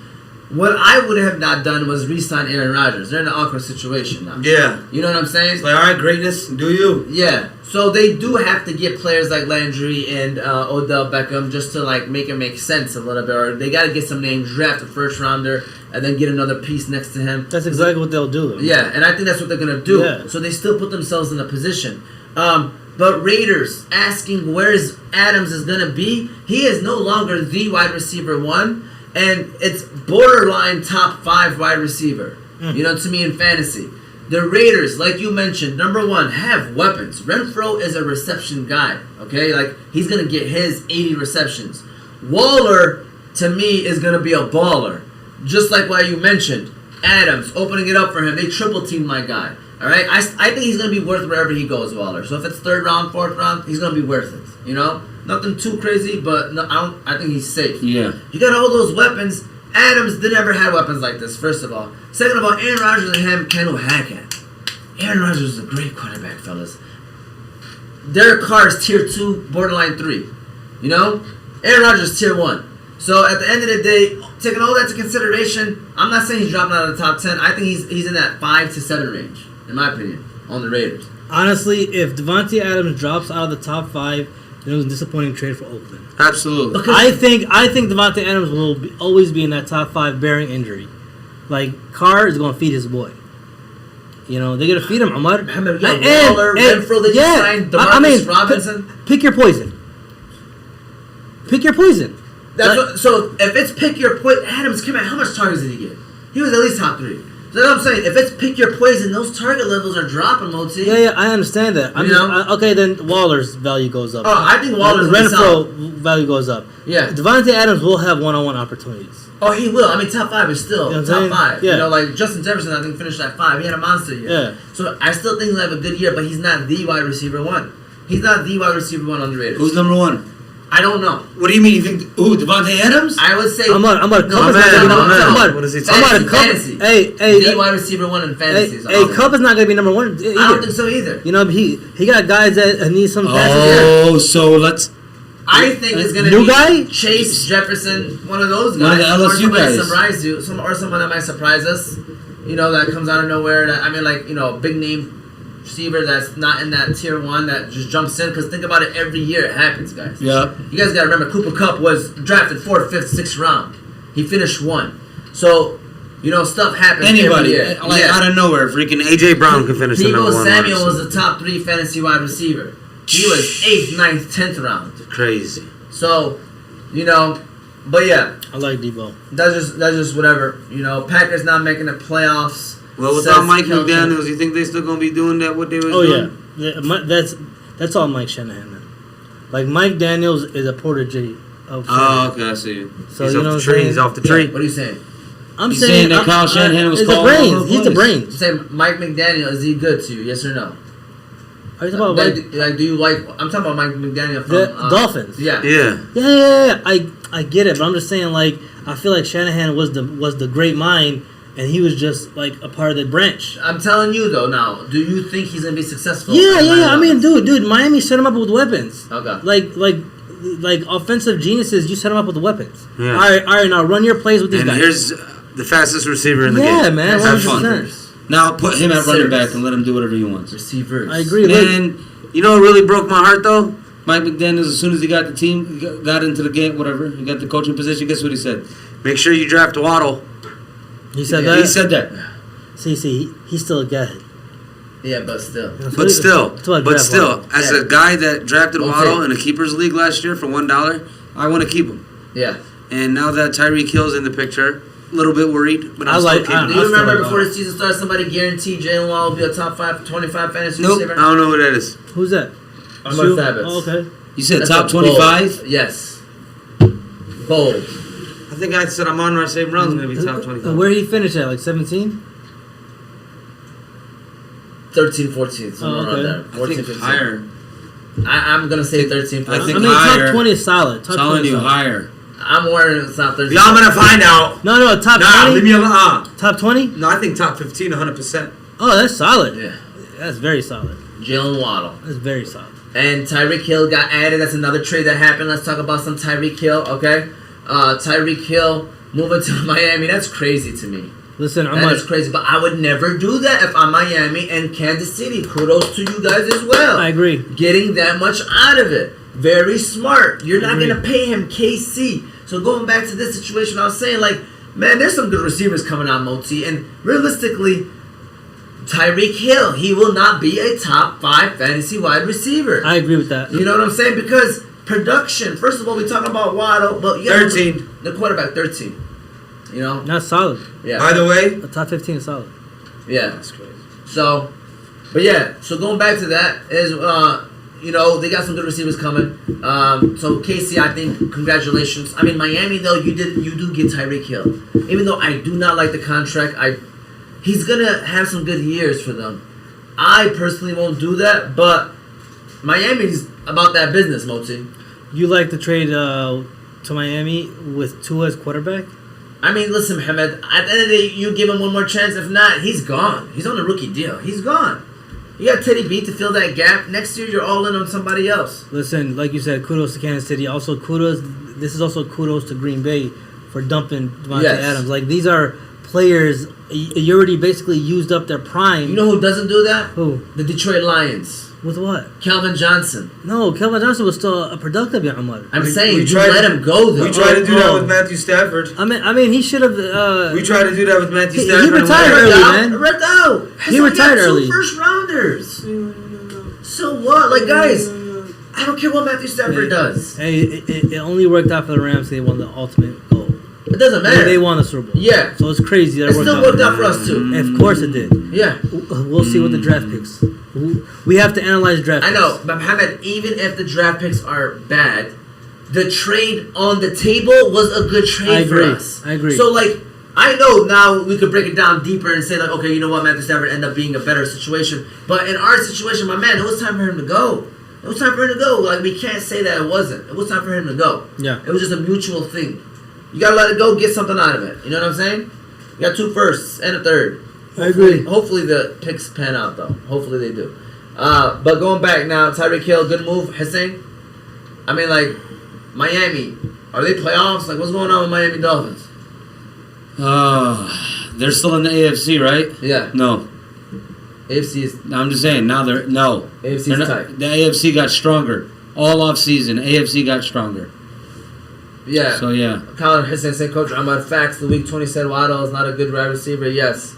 What I would have not done was re-sign Aaron Rodgers. They're in an awkward situation now. Yeah. You know what I'm saying? It's like, all right, greatness, do you? Yeah. So they do have to get players like Landry and Odell Beckham just to like make it make sense a little bit. Or they got to get some names, draft a first rounder, and then get another piece next to him. That's exactly what they'll do. Yeah, and I think that's what they're gonna do. Yeah. So they still put themselves in a position. But Raiders asking where's Adams is gonna be. He is no longer the wide receiver one, and it's borderline top 5 wide receiver. You know, to me in fantasy. The Raiders, like you mentioned, number one, have weapons. Renfro is a reception guy, okay? Like, he's going to get his 80 receptions. Waller, to me, is going to be a baller. Just like what you mentioned. Adams, opening it up for him. They triple team my guy, all right? I think he's going to be worth wherever he goes, Waller. So if it's 3rd round, 4th round, he's going to be worth it, you know? Nothing too crazy, but no, I think he's safe. Yeah. You got all those weapons. Adams never had weapons like this, first of all. Second of all, Aaron Rodgers and him can't hack it. Aaron Rodgers is a great quarterback, fellas. Derek Carr is tier 2, borderline 3. You know? Aaron Rodgers is tier 1. So at the end of the day, taking all that into consideration, I'm not saying he's dropping out of the top 10. I think he's in that 5 to 7 range, in my opinion, on the Raiders. Honestly, if Devontae Adams drops out of the top 5, then it was a disappointing trade for Oakland. Absolutely. I think Devontae Adams will always be in that top 5 bearing injury. Like, Carr is going to feed his boy. You know, they're going to feed him, Ahmad. Waller, Renfro, they just signed DeMarcus Robinson. Pick your poison. Pick your poison. So if it's pick your poison, Adams, come on, how much targets did he get? He was at least top 3. So that's what I'm saying. If it's pick your poison, those target levels are dropping, Moti. Yeah, I understand that. Okay, then Waller's value goes up. Oh, I think Waller's Renfro value goes up. Yeah. Devontae Adams will have one-on-one opportunities. Oh, he will. I mean, top 5 is still top 5. Yeah. You know, like Justin Jefferson, I think finished at 5. He had a monster year. Yeah. So I still think he'll have a good year, but he's not the wide receiver 1. He's not the wide receiver 1 on the Raiders. Who's number 1? I don't know. What do you mean? You think? Ooh, Devontae Adams? I would say. I'm about to What is he talking Fantasy. Hey, the wide receiver 1 in fantasy. Cup is not going to be number 1 either. I don't think so either. You know, he got guys that need some passes. Oh, so let's. I think it's going to be Chase Jefferson, one of those guys. One of the LSU or somebody guys. surprise you, or someone that might surprise us. You know, that comes out of nowhere. Big name receiver that's not in that tier 1 that just jumps in. Because think about it, every year it happens, guys. Yeah. You guys got to remember, Cooper Kupp was drafted 4th, 5th, 6th round. He finished 1. So, you know, stuff happens every Anybody, year. like out of nowhere, freaking AJ Brown can finish the number 1. Deebo Samuel was the top 3 fantasy wide receiver. He was 8th, 9th, 10th round. Crazy. So, you know, but yeah, I like Debo. that's just whatever. You know, Packers not making the playoffs. Well, without Mike McDaniels, you think they still gonna be doing that? What they was doing? That's all Mike Shanahan, man. Like Mike Daniels is a protege of. Oh, okay, I see you. So He's you off know the tree. He's off the tree. What are you saying? I'm He's saying that Kyle Shanahan was he's the calling all brains. over the He's the place. You brains. say Mike McDaniel, is he good to you? Yes or no? Are you talking about Do you like? I'm talking about Mike McDaniel from the Dolphins? Yeah. Yeah. I get it, but I'm just saying, like, I feel like Shanahan was the great mind, and he was just like a part of the branch. I'm telling you though. Now, do you think he's gonna be successful? Yeah. I mean, dude, Miami set him up with weapons. Okay. Like offensive geniuses, you set them up with the weapons. Yeah. All right. Now run your plays with these And guys. here's the fastest receiver in the game. Yeah, man. Have fun. 100%. Now put him at running Serious. back and let him do whatever he wants. Receivers. I agree. And You know what really broke my heart though? Mike McDaniels, as soon as he got the team, got into the game, whatever, he got the coaching position. Guess what he said? Make sure you draft Waddle. He said Yeah, that. he said that. See, he's still a guy. Yeah, but still. But still, as Yeah. a guy that drafted Okay. Waddle in a keepers league last year for $1, I want to keep him. Yeah. And now that Tyreek Hill's in the picture, a little bit worried, but I'm I still like- keeping I- Do him. you remember like before that. the season started, somebody guaranteed Jalen Waddle will be a top 25 fantasy Nope, receiver? I don't know who that is. Who's that? I'm Sue? Fabitz. Oh, okay. You said That's top a bold. 25? Yes. Bold. I think I said Amon-Ra St. Brown's going to be top 25. Where did he finish at? Like 17? 13, 14, somewhere okay. around there. I 14, think 15. higher. I'm gonna say 13, 14. I think I mean, higher. top 20 is solid. Top Telling 20 is you solid. higher. I'm worried it's not 13. Y'all going to find out. No, top Nah, 20? leave me alone. Top 20? No, I think top 15, 100%. Oh, that's solid. Yeah. That's very solid. Jalen Waddle. That's very solid. And Tyreek Hill got added. That's another trade that happened. Let's talk about some Tyreek Hill, okay? Tyreek Hill moving to Miami. That's crazy to me. Listen, That is crazy. But I would never do that if I'm Miami and Kansas City. Kudos to you guys as well. I agree. Getting that much out of it. Very smart. You're not agree. going to pay him KC. So going back to this situation, I was saying, like, man, there's some good receivers coming out, Moti. And realistically, Tyreek Hill, he will not be a top 5 fantasy wide receiver. I agree with that. You know what I'm saying? Because production, first of all, we're talking about Waddle, but you got 13. the quarterback, 13. You know? That's solid. Yeah. By the way, A top 15 is solid. Yeah. that's crazy. So, but yeah, so going back to that is, you know, they got some good receivers coming. So Casey, I think, congratulations. I mean, Miami though, you do get Tyreek Hill. Even though I do not like the contract, he's gonna have some good years for them. I personally won't do that, but Miami's about that business, Moti. You like the trade to Miami with Tua as quarterback? I mean, listen, Mohamed, at the end of the day, you give him one more chance. If not, he's gone. He's on a rookie deal. He's gone. You got Teddy B to fill that gap. Next year, you're all in on somebody else. Listen, like you said, kudos to Kansas City. Also, this is also kudos to Green Bay for dumping Devontae Yes. Adams. Like, these are players, you already basically used up their prime. You know who doesn't do that? Who? The Detroit Lions. With what? Calvin Johnson. No, Kelvin Johnson was still a productive young Umar. I'm saying, we you tried let to- him go, though. We tried to do that Oh. with Matthew Stafford. I mean, he should have. We tried to do that with Matthew He Stafford. retired and early, we- man. Ripped out. He retired early. 2 first rounders. So what? Like, guys, I don't care what Matthew Stafford does. Hey, it only worked out for the Rams. They won the ultimate goal. It doesn't matter. They won the Super Bowl. Yeah. So it's crazy that It still worked out for us, too. Of course it did. Yeah. We'll see what the draft picks. We have to analyze draft I picks. know, but Mohamed, even if the draft picks are bad, the trade on the table was a good trade I agree. for us. I agree. So, like, I know now we could break it down deeper and say, like, okay, you know what, Matthew Stafford ended up being a better situation. But in our situation, my man, it was time for him to go. It was time for him to go. Like, we can't say that it wasn't. It was time for him to go. Yeah. It was just a mutual thing. You gotta let it go, get something out of it. You know what I'm saying? You got 2 firsts and a third. I agree. Hopefully the picks pan out, though. Hopefully they do. But going back now, Tyreek Hill, good move. Hussein, I mean, like, Miami, are they playoffs? Like, what's going on with Miami Dolphins? They're still in the AFC, right? Yeah, No. AFC is I'm just saying, now they're no. AFC They're is not- tight. The AFC got stronger. All off season, AFC got stronger. Yeah. So yeah. Colin Hussein said, Coach, I'm out of facts. The week 20 said Waddle is not a good wide receiver. Yes.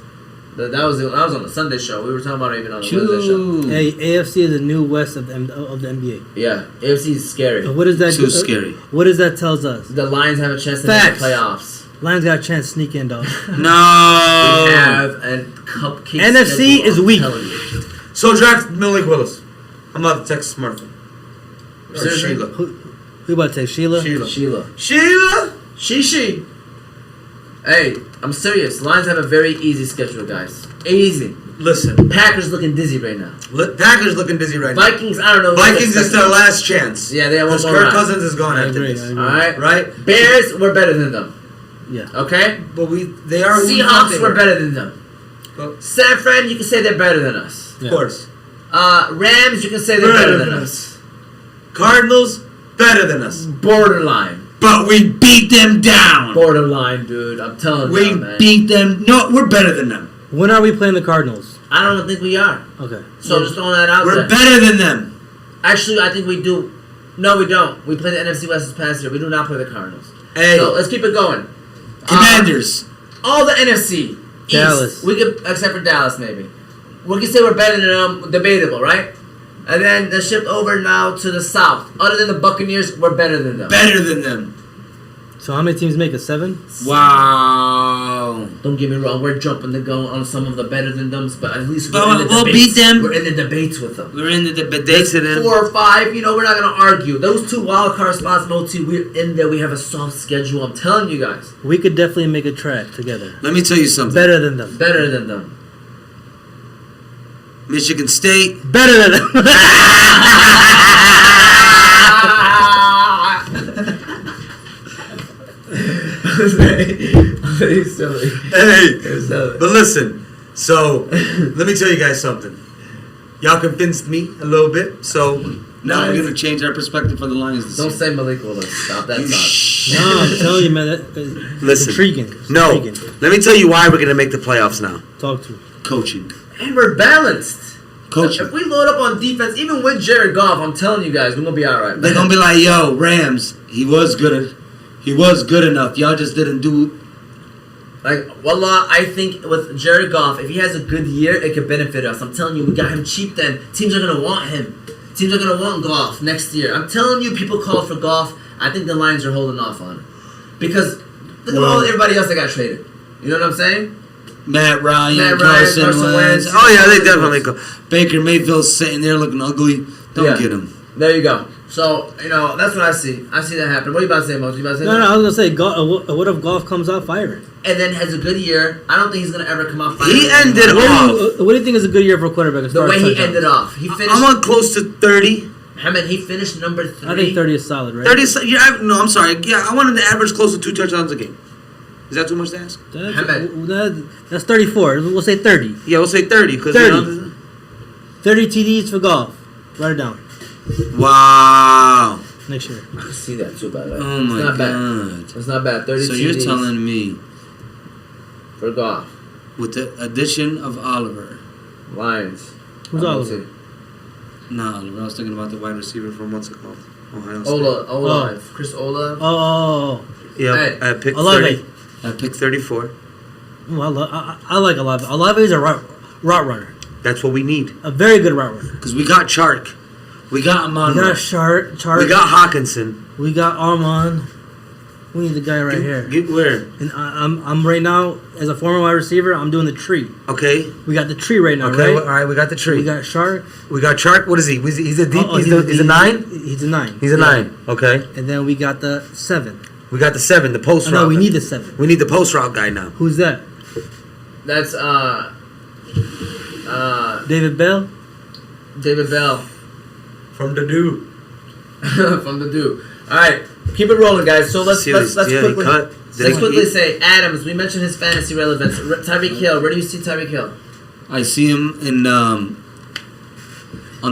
That was on the Sunday show. We were talking about it even on the Wednesday show. Choo. Hey, AFC is the new West of the NBA. Yeah, AFC is scary. What does that? Too scary. What does that tells us? The Lions have a chance to make Facts. the playoffs. Lions got a chance to sneak in, dog. We No. have a cupcake. NFC schedule, is I'm weak. telling you. So draft Malik Willis. I'm out the Texas Marathon. Or Seriously? Sheila. Who about to take Sheila? Sheila. Sheila. Sheila? She. Hey, I'm serious. Lions have a very easy schedule, guys. Easy. Listen. Packers looking dizzy right now. Packers looking busy right now. Vikings, I don't know. Vikings is their last chance. Yeah, they have one Because more Kirk round. Cousins is gone I after agree, this. I agree. All right. Right? Bears, we're better than them. Yeah. Okay? But they are who we thought Seahawks, they we're were. better than them. Well, San Fran, you can say they're better than us. of course. Rams, you can say they're better than us. Cardinals, better than us. Borderline. But we beat them down. Borderline, dude. I'm telling We you, man. beat them. No, we're better than them. When are we playing the Cardinals? I don't think we are. Okay. So just throwing that out We're there. better than them. Actually, I think we do. No, we don't. We play the NFC West this past year. We do not play the Cardinals. Hey. So let's keep it going. Commanders. All the NFC. East, Dallas. We could, except for Dallas, maybe. We can say we're better than them. Debatable, right? And then they shift over now to the South. Other than the Buccaneers, we're better than them. Better than them. So how many teams make it? 7? Wow. Wow. Don't get me wrong, we're jumping the gun on some of the better than them, but at least we'll beat them. We're in the debates with them. We're in the debates. 4 or 5, we're not gonna argue. Those 2 wild card spots, Moti, we're in there. We have a soft schedule. I'm telling you guys, We could definitely make a track together. Let me tell you something. Better than them. better than them. Michigan State. Better than them. He's silly. Hey, He's silly. but listen. So, let me tell you guys something. Y'all convinced me a little bit. So Now we're gonna change our perspective for the Lions this Don't year. say Malik Willis. Stop that talk. No, I'm telling you, man. Listen. Intriguing. It's No, intriguing. let me tell you why we're gonna make the playoffs now. Talk to me. Coaching. And we're balanced. Coaching. If we load up on defense, even with Jared Goff, I'm telling you guys, we're gonna be all right. They're gonna be like, yo, Rams, he was good enough. Y'all just didn't do. Like, wallah, I think with Jared Goff, if he has a good year, it could benefit us. I'm telling you, we got him cheap then. Teams are going to want him. Teams are going to want Goff next year. I'm telling you, people call for Goff. I think the Lions are holding off on it. Because look at all everybody else that got traded. You know what I'm saying? Matt Ryan, Matt Ryan, Carson Carson Wentz. Wentz. Oh yeah, they definitely go. Baker Mayfield's sitting there looking ugly. Don't Yeah. get him. There you go. So, that's what I see. I see that happen. What are you about to say, Moses? You about to say No, that? I was gonna say, what if Golf comes out firing? And then has a good year. I don't think he's going to ever come out firing. He ended off. What do you think is a good year for a quarterback? As The far way as he touchdowns? ended off. He finished. I'm on close to 30. He finished number 3. I think 30 is solid, right? 30. Yeah, no, I'm sorry. Yeah, I wanted to average close to 2 touchdowns a game. Is that too much to ask? That's 34. We'll say 30. Yeah, we'll say 30 because 30. 30 TDs for Golf. Write it down. Wow. Next year. I see that too, by the way. Oh my it's not bad. God. It's not bad. 30 So you're TDs telling me for Goff. with the addition of Oliver, Lions. Who's I'm Oliver? gonna say not Oliver, I was thinking about the wide receiver From what's it called? Ohio State. Ola. Chris Ola. Oh. Yeah, Hey, I picked Olave. 30. I Pick picked 34. Ooh, I like Olave. Olave is a route runner. That's what we need. A very good route runner. Because we got Chark. We got We Amon. got Chart. We got Hawkinson. We got Armand. We need the guy right here. Get where? And I'm right now, as a former wide receiver, I'm doing the tree. Okay. We got the tree right now, Okay. right? All right. We got the tree. We got Shark. We got Chark. What is he? He's a deep. Oh, he's a 9. He's a 9. He's a Yeah. 9. Okay. And then we got the 7. We got the 7. The post Oh, route. no, we guy. need the 7. We need the post route guy now. Who's that? That's David Bell? David Bell From the do. from the Duke. All right, keep it rolling, guys. So let's Yeah, quickly he cut. let's quickly say Adams. We mentioned his fantasy relevance. Tyreek Hill. Where do you see Tyreek Hill? I see him in on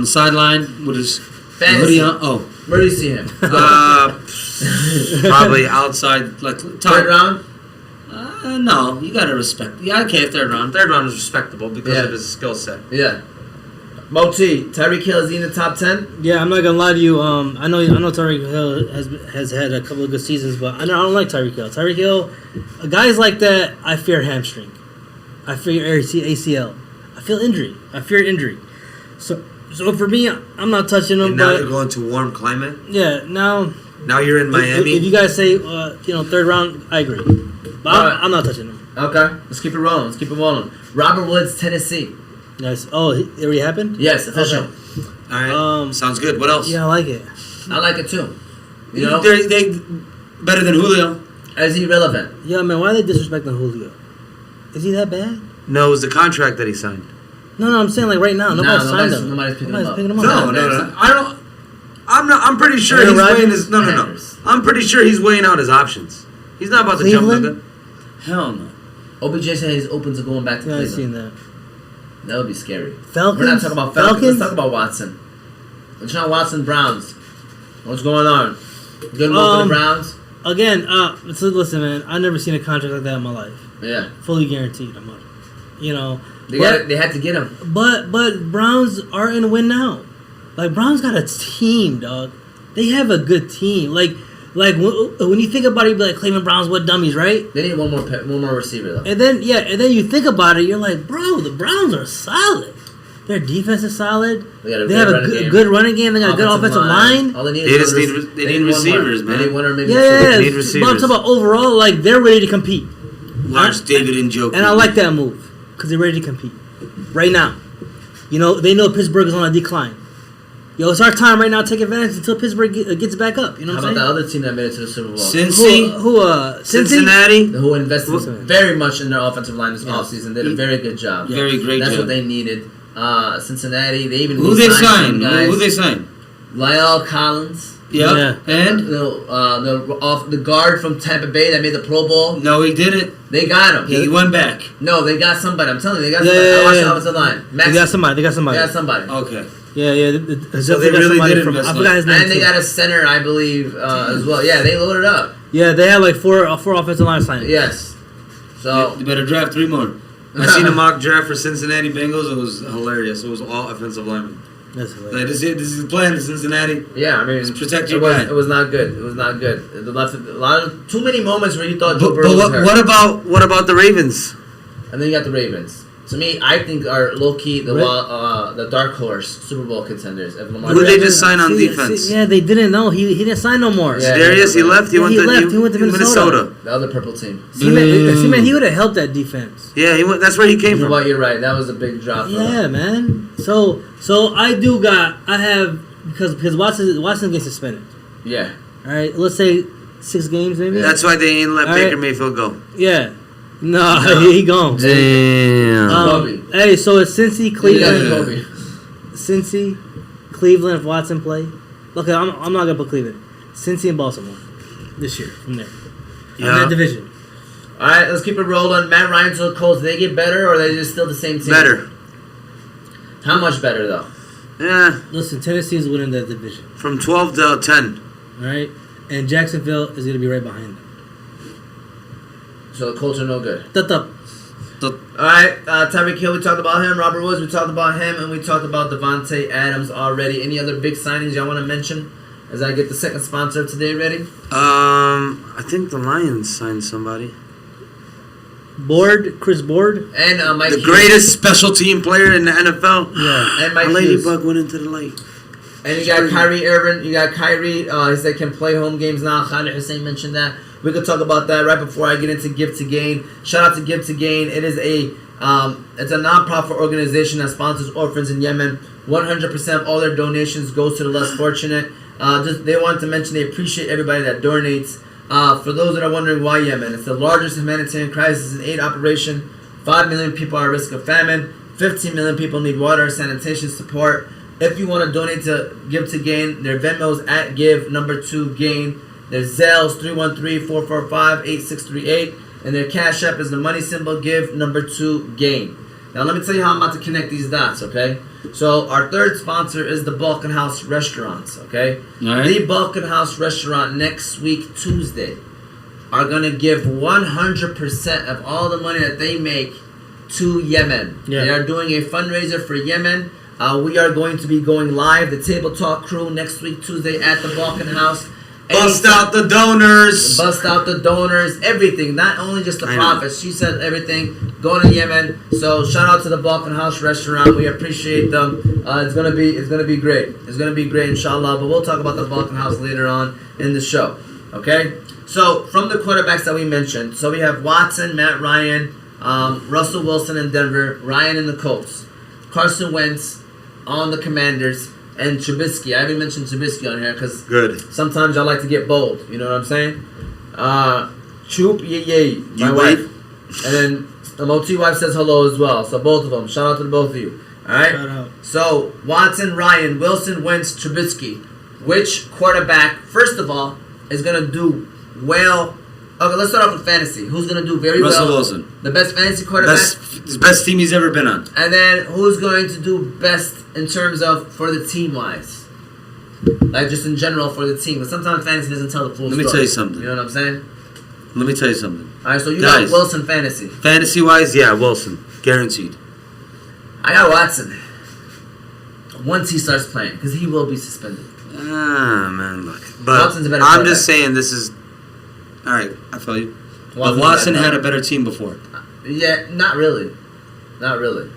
the sideline with his Fantasy. hoodie on. Oh, Where do you see him? Probably out. outside like Third round. No, you gotta respect. Yeah, okay, third round. Third round is respectable because Yeah. of his skill set. Yeah. Moti, Tyreek Hill is he in the top 10? Yeah, I'm not gonna lie to you. I know Tyreek Hill has had a couple of good seasons, but I don't like Tyreek Hill. Tyreek Hill, guys like that, I fear hamstring. I fear ACL. I feel injury. I fear injury. So for me, I'm not touching him. And now But you're going to warm climate. yeah, now Now you're in Miami. If you guys say third round, I agree. But Alright. I'm not touching him. Okay, let's keep it rolling. Let's keep it rolling. Robert Woods, Tennessee. Nice. Oh, it already happened? Yes, official. Okay. All right. Sounds good. What else? Yeah, I like it. I like it too. You know, They better than Julio. is he relevant? Yeah, man, why are they disrespecting Julio? Is he that bad? No, it was the contract that he signed. No, I'm saying like right now. Nobody's signed him. nobody's picking him up. picking him up. No. I don't. I'm pretty sure Aaron he's weighing Rodgers? his. No. Packers. I'm pretty sure he's weighing out his options. He's not about to jump the Cleveland? gun. Hell no. OBJ said he's open to going back to Yeah, I've Cleveland. seen that. That would be scary. Falcons? We're not talking about Falcons. Let's talk about Watson. Deshaun Watson, Browns. What's going on? Good move for the Browns? Again, so listen, man. I've never seen a contract like that in my life. Yeah. Fully guaranteed. I'm up. They had to get him. But Browns are in a win now. Like Browns got a team, dog. They have a good team. Like when you think about it, you be like Cleveland Browns, what dummies, right? They need one more receiver though. And then you think about it, you're like, bro, the Browns are solid. Their defense is solid. They got a They have a running game. good running game. They got a good offensive line. All they need They is just one need- rec- they need one more. receivers, man. They need one or maybe Yeah, They need but I'm receivers. talking about overall, like they're ready to compete. watch David and Joe. And I like that move because they're ready to compete right now. You know, they know Pittsburgh is on a decline. Yo, it's our time right now to take advantage until Pittsburgh gets back up. You know How what I'm about saying? the other team that made it to the Super Bowl? Cincy, Cincinnati. Who invested Listen. very much in their offensive line this offseason. Did a very good job. Very great That's job. what they needed. Cincinnati, they even Who they re-signed some signed? guys. Who they signed? Lyle Collins. Yep. Yeah. And The guard from Tampa Bay that made the Pro Bowl. no, he didn't. They got him. He went back. No, they got somebody. I'm telling you, they got Yeah, somebody. yeah, I watched yeah. the offensive line. They got somebody. They got somebody. Okay. Yeah. So they really did invest I in forgot his name. And they too. got a center, I believe, as well. Yeah, they loaded up. Yeah, they had like four offensive line signings. Yes. So You better draft 3 more. I seen a mock draft for Cincinnati Bengals. It was hilarious. It was all offensive linemen. That's Like, hilarious. this is the plan in Cincinnati. yeah, I mean, Just protect it your was, guy. it was not good. It was not good. It left a lot of too many moments where you thought Joe But, Burrow was but hurt. what about the Ravens? And then you got the Ravens. To me, I think are low key the dark horse Super Bowl contenders. If Lamar Who they Jackson- just signed on defense? Yeah, they didn't know. He didn't sign no more. Yeah. Darius, he left. He Yeah, went he to left. He went to Minnesota. The other purple team. See, man, he would have helped that defense. Yeah, he went. That's where he came You know from. what? You're right. That was a big drop. For Yeah, them. man. So I have because Watson gets suspended. Yeah. All right, let's say 6 games maybe. That's why they ain't let All Baker right. Mayfield go. Yeah. No, No. he gone. Damn. Kobe. Hey, so it's Cincy, Yeah. Cleveland, Kobe. Cincy, Cleveland. If Watson play, okay, I'm not gonna put Cleveland. Cincy and Baltimore this year from there. In Yeah. that division. All right, let's keep it rolling. Matt Ryan to the Colts. Did they get better, or are they just still the same team? Better. How much better though? Yeah, Listen, Tennessee is winning that division. from 12 to 10. All right, and Jacksonville is gonna be right behind them. So the Colts are no good. Tup. All right, Tyreek Hill, we talked about him. Robert Woods, we talked about him, and we talked about Devontae Adams already. Any other big signings y'all want to mention as I get the second sponsor of today ready? I think the Lions signed somebody. Chris Board. And Mike The Hughes. greatest special team player in the NFL. Yeah. And A Mike Hughes. ladybug went into the lake. And you got Kyrie Irving. You got Kyrie. He said can play home games now. Khalid Hussein mentioned that. We could talk about that right before I get into Give to Gain. Shout out to Give to Gain. It is it's a non-profit organization that sponsors orphans in Yemen. 100% of all their donations goes to the less fortunate. They wanted to mention they appreciate everybody that donates. For those that are wondering why Yemen, it's the largest humanitarian crisis in aid operation. 5 million people are at risk of famine. 15 million people need water, sanitation support. If you want to donate to Give to Gain, their Venmo's at Give2Gain. Their Zelles 313-445-8638. And their Cash App is the money symbol Give2Gain. Now let me tell you how I'm about to connect these dots, okay? So our third sponsor is the Balkan House Restaurants, okay? All right. The Balkan House Restaurant next week, Tuesday, are going to give 100% of all the money that they make to Yemen. Yeah. They are doing a fundraiser for Yemen. We are going to be going live, the Table Talk crew, next week, Tuesday, at the Balkan House. Bust out the donors. Bust out the donors, everything, not only just the I know. profits. She said everything, going to Yemen. So shout out to the Balkan House Restaurant. We appreciate them. It's gonna be great. It's gonna be great, inshallah. But we'll talk about the Balkan House later on in the show. Okay. So from the quarterbacks that we mentioned, so we have Watson, Matt Ryan, Russell Wilson in Denver, Ryan in the Colts, Carson Wentz on the Commanders, and Trubisky. I haven't mentioned Trubisky on here because Good. sometimes I like to get bold. You know what I'm saying? Troop yay, my You wife. wait. And then the Moti wife says hello as well. So both of them. Shout out to the both of you. All right. Shout out. So Watson, Ryan, Wilson, Wentz, Trubisky. Which quarterback, first of all, is gonna do well? Okay, let's start off with fantasy. Who's gonna do very Russell well? Wilson. The best fantasy quarterback. Best team he's ever been on. And then who's going to do best in terms of for the team wise? Like just in general for the team. But sometimes fantasy doesn't tell the full Let story. me tell you something. You know what I'm saying? Let me tell you something. Alright, so you Guys. got Wilson fantasy. Fantasy wise, yeah, Wilson. Guaranteed. I got Watson. Once he starts playing, because he will be suspended. Ah, man, look. But Watson's a better I'm quarterback. just saying this is. Alright, I feel you. But Watson had a better team before. Yeah, not really. Not really.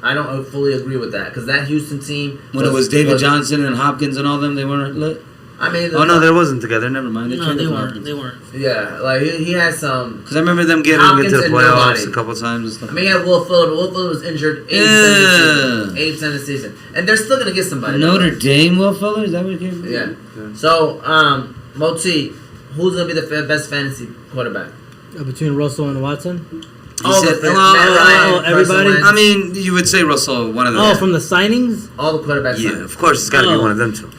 I don't fully agree with that because that Houston team When it was David Johnson and Hopkins and all them, they weren't lit. I mean, Oh no, there wasn't together. Never mind. No, they weren't. They weren't. Yeah, like he had some. Because I remember them getting Hopkins into the and playoffs nobody. a couple times and stuff. I mean, he had Will Fuller. Will Fuller was injured 80% of the season, and they're still gonna get somebody. Notre Dame, Will Fuller? Is that what it came from? Yeah. So, Moti, who's gonna be the best fantasy quarterback? Between Russell and Watson. All said- the well, Matt Ryan, everybody? Carson Wentz, I mean, you would say Russell, one of them. Oh, from the signings? all the quarterbacks. Yeah, signed. of course, it's got to be Oh. one of them two.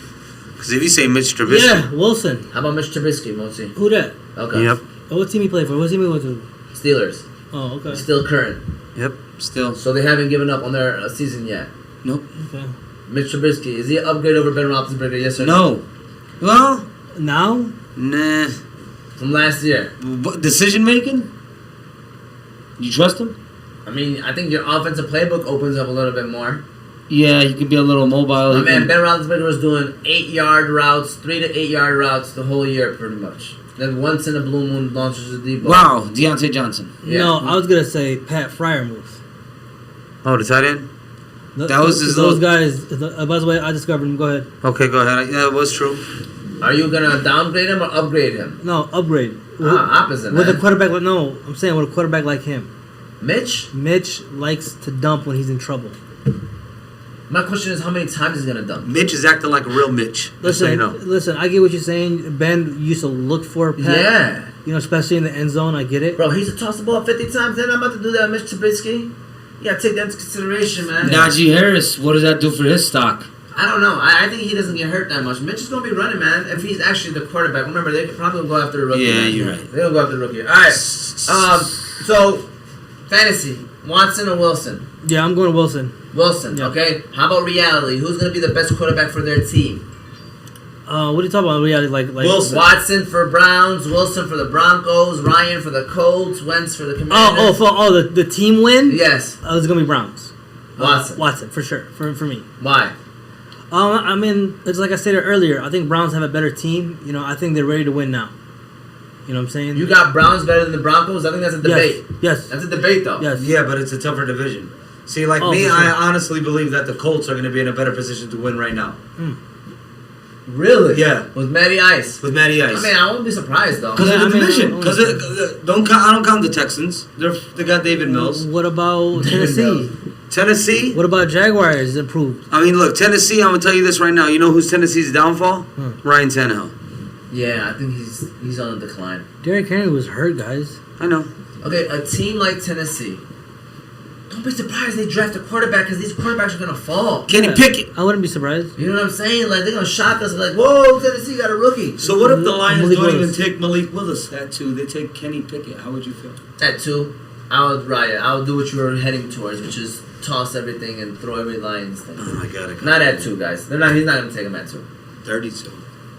Because if you say Mitch Trubisky, Yeah, Wilson. How about Mitch Trubisky, Moti? Who that? Okay. yep, Oh, what team he played for? What team he went to? Steelers. Oh, okay. Still current. yep. Still. So they haven't given up on their season yet. Nope. Okay. Mitch Trubisky, is he an upgrade over Ben Roethlisberger? Yes or No. Well, Now? nah. From last year. What, decision making? You trust him? I mean, I think your offensive playbook opens up a little bit more. Yeah, he can be a little mobile. My He man, can- Ben Roethlisberger was doing 8-yard routes, 3 to 8-yard routes the whole year, pretty much. Then once in a blue moon, launches a deep ball. Wow, Deontay Johnson. Yeah. No, I was gonna say Pat Fryermuth. Oh, the tight end? That was his Those little- guys. By the way, I discovered him. Go ahead. Okay, go ahead. Yeah, it was true. Are you gonna downgrade him or upgrade him? No, upgrade. Opposite, With a man. quarterback like no, I'm saying with a quarterback like him. Mitch? Mitch likes to dump when he's in trouble. My question is how many times he's gonna dump? Mitch is acting like a real Mitch. Just so Listen, you know. listen. I get what you're saying. Ben used to look for Pat. Yeah. You know, especially in the end zone. I get it. Bro, he's to toss the ball 50 times, then I'm about to do that, Mitch Trubisky. You gotta take that into consideration, man. Najee Harris, what does that do for his stock? I don't know. I think he doesn't get hurt that much. Mitch is going to be running, man, if he's actually the quarterback. Remember, they could probably go after the rookie. Yeah, man. you're right. They'll go after the rookie. All right. So, fantasy. Watson or Wilson? Yeah, I'm going Wilson. Wilson, Yeah. okay. How about reality? Who's going to be the best quarterback for their team? What are you talking about? Reality, like Wilson. Watson for Browns, Wilson for the Broncos, Ryan for the Colts, Wentz for the Commanders. The team win. Yes. It's gonna be Browns. Watson. Watson for sure. For me. Why? I mean, it's like I said earlier. I think Browns have a better team. You know, I think they're ready to win now. You know what I'm saying? You got Browns better than the Broncos? I think that's a debate. Yes. That's a debate, though. Yes. Yeah, but it's a tougher division. See, like Oh, me, for sure. I honestly believe that the Colts are going to be in a better position to win right now. Really? Yeah. With Matty Ice. With Matty Ice. I mean, I won't be surprised, though. Because Yeah, of the I mean, division. I Because I don't count the Texans. They got David Mills. What about David Tennessee? Mills. Tennessee. What about Jaguars? Improved. I mean, look, Tennessee. I'm gonna tell you this right now. You know who's Tennessee's downfall? Ryan Tannehill. Yeah, I think he's on the decline. Derrick Henry was hurt, guys. I know. Okay, a team like Tennessee. Don't be surprised they draft a quarterback because these quarterbacks are gonna fall. Kenny Yeah. Pickett. I wouldn't be surprised. You know what I'm saying? Like they're gonna shock us. Like, whoa, Tennessee got a rookie. So what if the Lions Malik don't even Willis. take Malik Willis at 2? They take Kenny Pickett. How would you feel? At 2, I would riot. I would do what you were heading towards, which is toss everything and throw every Lions thing. Oh my God. Not at 2, guys. They're not. He's not gonna take him at 2. 32.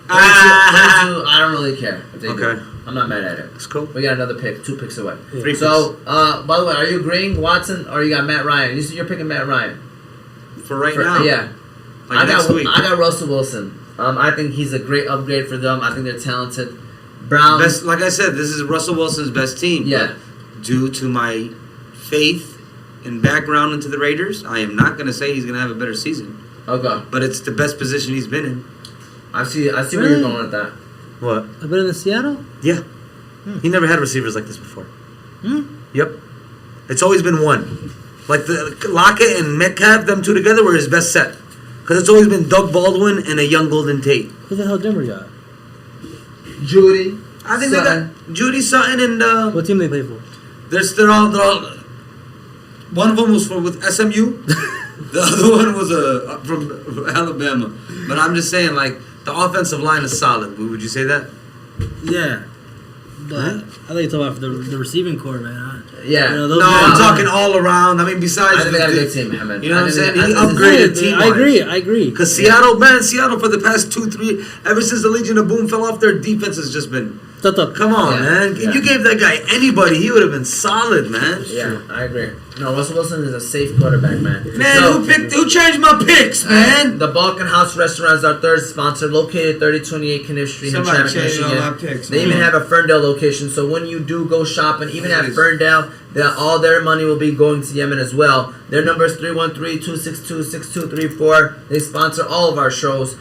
32, I don't really care if they do. Okay. I'm not mad at it. That's cool. We got another pick, 2 picks away. 3 So, by the way, are you agreeing Watson or you got Matt Ryan? You're picking Matt Ryan. for right For- now. Yeah. Like next week. I got Russell Wilson. I think he's a great upgrade for them. I think they're talented. Browns. Best, like I said, this is Russell Wilson's best team. Yeah. But due to my faith and background into the Raiders, I am not going to say he's going to have a better season. Okay. But it's the best position he's been in. I see where Really? you're going with that. What? Better than Seattle? Yeah. He never had receivers like this before. Hmm? Yep. It's always been one. Like the Lockett and Metcalf, them two together were his best set. Because it's always been Doug Baldwin and a young Golden Tate. Who the hell Denver got? Judy. I think Sutton. they got Judy Sutton and What team they play for? they're all one of them was with SMU. The other one was from Alabama. But I'm just saying, like, the offensive line is solid. Would you say that? Yeah. But I think you're talking about the receiving core, man. Yeah. You know, those No, guys- I'm talking all around. I mean, I besides think they got a good team, Mohammed. you know what I'm saying? He I think- upgraded team. I agree. Because Seattle for the past 2-3, ever since the Legion of Boom fell off, their defense has just been. Come on, Yeah, man. yeah. If you gave that guy anybody, he would have been solid, man. Yeah, I agree. No, Russell Wilson is a safe quarterback, man. Man, So- who changed my picks, man? The Balkan House Restaurant is our third sponsor, located 3028 Kniff Street in Somebody Hamtramck, changed all Michigan. my picks, They even man. have a Ferndale location, so when you do go shopping, even at Nice. Ferndale, all their money will be going to Yemen as well. Their number is 313-262-6234. They sponsor all of our shows.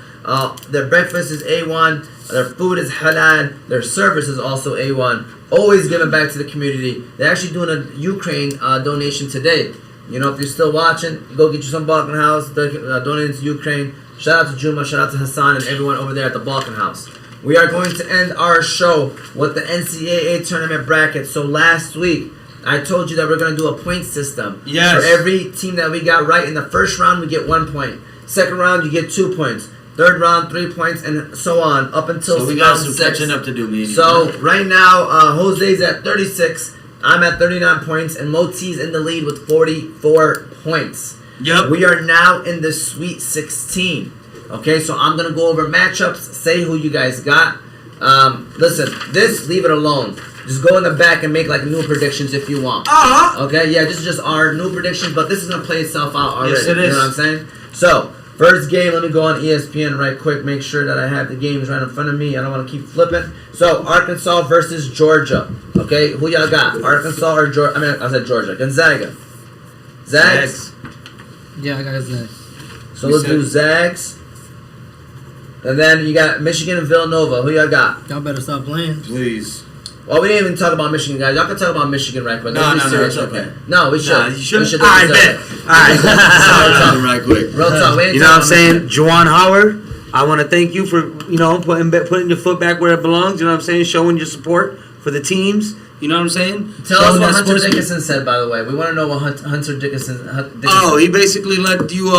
Their breakfast is A1. Their food is halal. Their service is also A1. Always giving back to the community. They're actually doing a Ukraine donation today. You know, if you're still watching, go get you some Balkan House. They're donating to Ukraine. Shout out to Juma, shout out to Hassan and everyone over there at the Balkan House. We are going to end our show with the NCAA tournament bracket. So last week, I told you that we're going to do a point system. Yes. For every team that we got right in the first round, we get 1 point. Second round, you get 2 points. Third round, 3 points, and so on up until So we got round some 6. catching up to do, man. So right now, Jose's at 36. I'm at 39 points, and Moti's in the lead with 44 points. Yep. We are now in the Sweet 16. Okay, so I'm gonna go over matchups. Say who you guys got. Listen, this leave it alone. Just go in the back and make like new predictions if you want. Okay, yeah, this is just our new predictions, but this is gonna play itself out already. Yes, it is. You know what I'm saying? So, first game, let me go on ESPN right quick, make sure that I have the games right in front of me. I don't want to keep flipping. So, Arkansas versus Georgia. Okay, who y'all got? Arkansas or Georgia? I said Georgia. Gonzaga. Zags? Yeah, I got that. So, let's do Zags. And then you got Michigan and Villanova. Who y'all got? Y'all better stop playing. Please. Well, we didn't even talk about Michigan, guys. Y'all can talk about Michigan right quick. No, Let's be no, serious, it's okay. No, we should. Nah, you shouldn't. We should. Alright, bet. Alright. Right quick. Real talk. We ain't You know what I'm talking saying? about Michigan. Juwan Howard, I want to thank you for, putting your foot back where it belongs. You know what I'm saying? Showing your support for the teams. You know what I'm saying? Tell us Showing what that Hunter sports- Dickinson said, by the way. We want to know what Hunter Dickinson. Oh, he basically let you,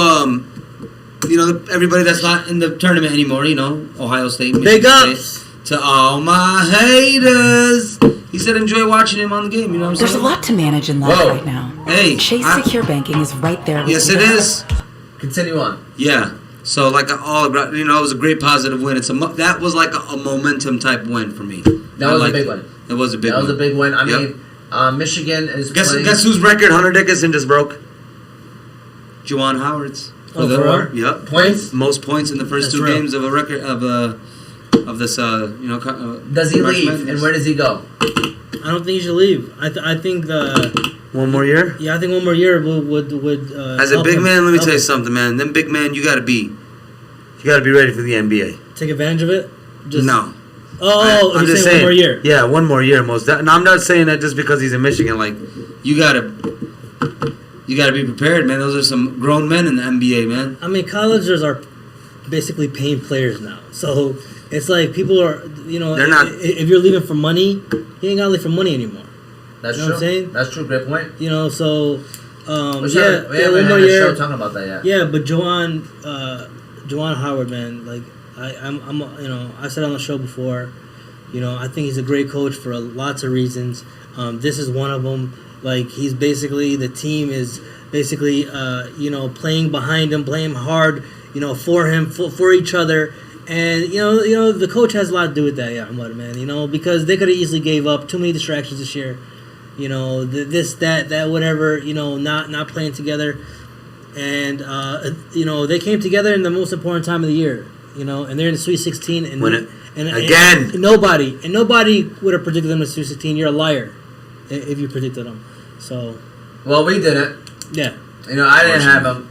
everybody that's not in the tournament anymore, Ohio State, Michigan Big ups. State, to all my haters. He said enjoy watching him on the game, you know what I'm There's a saying? lot to manage in life Whoa. right now. Hey, Chase Secure Banking is right there with yes you. it is. Continue on. Yeah. So it was a great positive win. That was like a momentum type win for me. That was a big one. It was a big That one. was a big win. I Yep. mean, Michigan is playing. Guess whose record Hunter Dickinson just broke? Juwan Howard's. Oh, for real? Yep. Points? Most points in the first That's two real. games of a record of this Does he March leave, Madness. and where does he go? I don't think he should leave. I think One more year? I think 1 more year would As a help big him. man, let me Help tell you him. something, man. Them big men, you gotta be ready for the NBA. Take advantage of it. No. Oh, I'm you're just saying 1 more year. Yeah, 1 more year most. And I'm not saying that just because he's in Michigan. Like, you gotta be prepared, man. Those are some grown men in the NBA, man. I mean, colleges are basically paying players now, so it's like people are, They're not- If you're leaving for money, you ain't gotta leave for money anymore. That's You know true. what I'm saying? That's true. Great point. So We yeah, haven't yeah, 1 had more a show year. talking about that yet. Yeah, but Juwan Howard, man, like I'm I said on the show before, I think he's a great coach for lots of reasons. This is one of them. Like, he's basically, the team is basically playing behind him, playing hard, for him, for each other. And the coach has a lot to do with that, yeah, man. Because they could have easily gave up too many distractions this year. This, that, whatever. Not playing together, and they came together in the most important time of the year. And they're in the Sweet 16, and Win it. and Again. and nobody would have predicted them in the Sweet 16. You're a liar if you predicted them. So Well, we didn't. yeah, I didn't have them.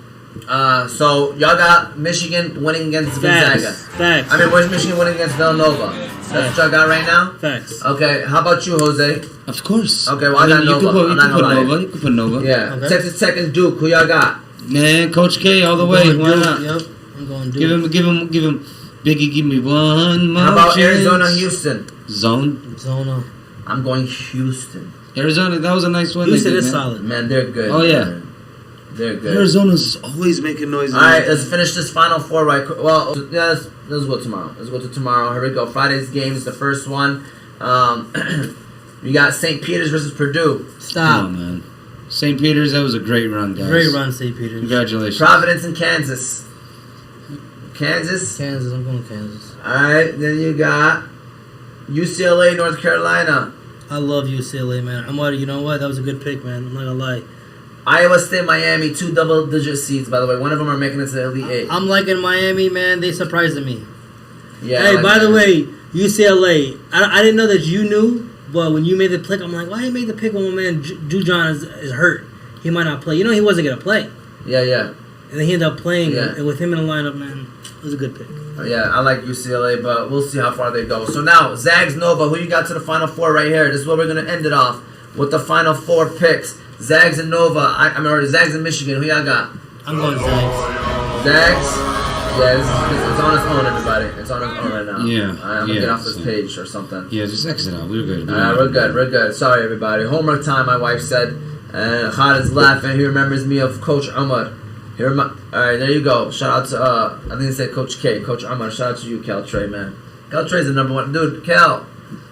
So y'all got Michigan winning against Gonzaga. facts, I mean, where's Michigan winning against Villanova? That's what y'all got right now. facts. Okay, how about you, Jose? Of course. Okay, well, I got you Nova. could put, I'm you not could put gonna lie. Nova. You could put Nova. Yeah, Okay. Texas Tech and Duke. Who y'all got? Man, Coach K all the way. Going Why Duke, not? Yep, I'm going Duke. Give him. Biggie, give me one more How about chance. Arizona, Houston? Zone. Zona. I'm going Houston. Arizona. That was a nice one. Houston they did, is man. solid. Man, they're good. Oh, yeah. man. They're good. Arizona's always making noise. All right, let's finish this Final Four right quick. Well, yeah, let's go tomorrow. Let's go to tomorrow. Here we go. Friday's game is the first one. We got St. Peter's versus Purdue. Stop. Come on, man. St. Peter's. That was a great run, guys. Great run, St. Peter's. Congratulations. Providence and Kansas. Kansas. Kansas. I'm going Kansas. All right, then you got UCLA, North Carolina. I love UCLA, man. You know what? That was a good pick, man. I'm not gonna lie. Iowa State, Miami, 2 double-digit seeds, by the way. One of them are making it to the Elite Eight. I'm liking Miami, man. They surprised me. Yeah. Hey, like by the that. way, UCLA. I didn't know that you knew, but when you made the pick, I'm like, why you made the pick when my man Jujon is hurt? He might not play. He wasn't gonna play. Yeah. and then he ended up playing. Yeah. And with him in the lineup, man, it was a good pick. Yeah, I like UCLA, but we'll see how far they go. So now, Zags Nova, who you got to the Final Four right here? This is where we're going to end it off with the Final Four picks. Zags and Nova. Or Zags and Michigan. Who y'all got? I'm going Zags. Zags. Yeah, it's on its own, everybody. It's on its own right now. Yeah, I'm going to yeah, get off this so- page or something. Yeah, just exit out. We're good. We're good. Sorry, everybody. Homework time, my wife said. And Khalid's laughing. He remembers me of Coach Umar. Alright, there you go. Shout out to, I think it said Coach K. Coach Umar. Shout out to you, Cal Trey, man. Cal Trey's the number one. Dude, Cal,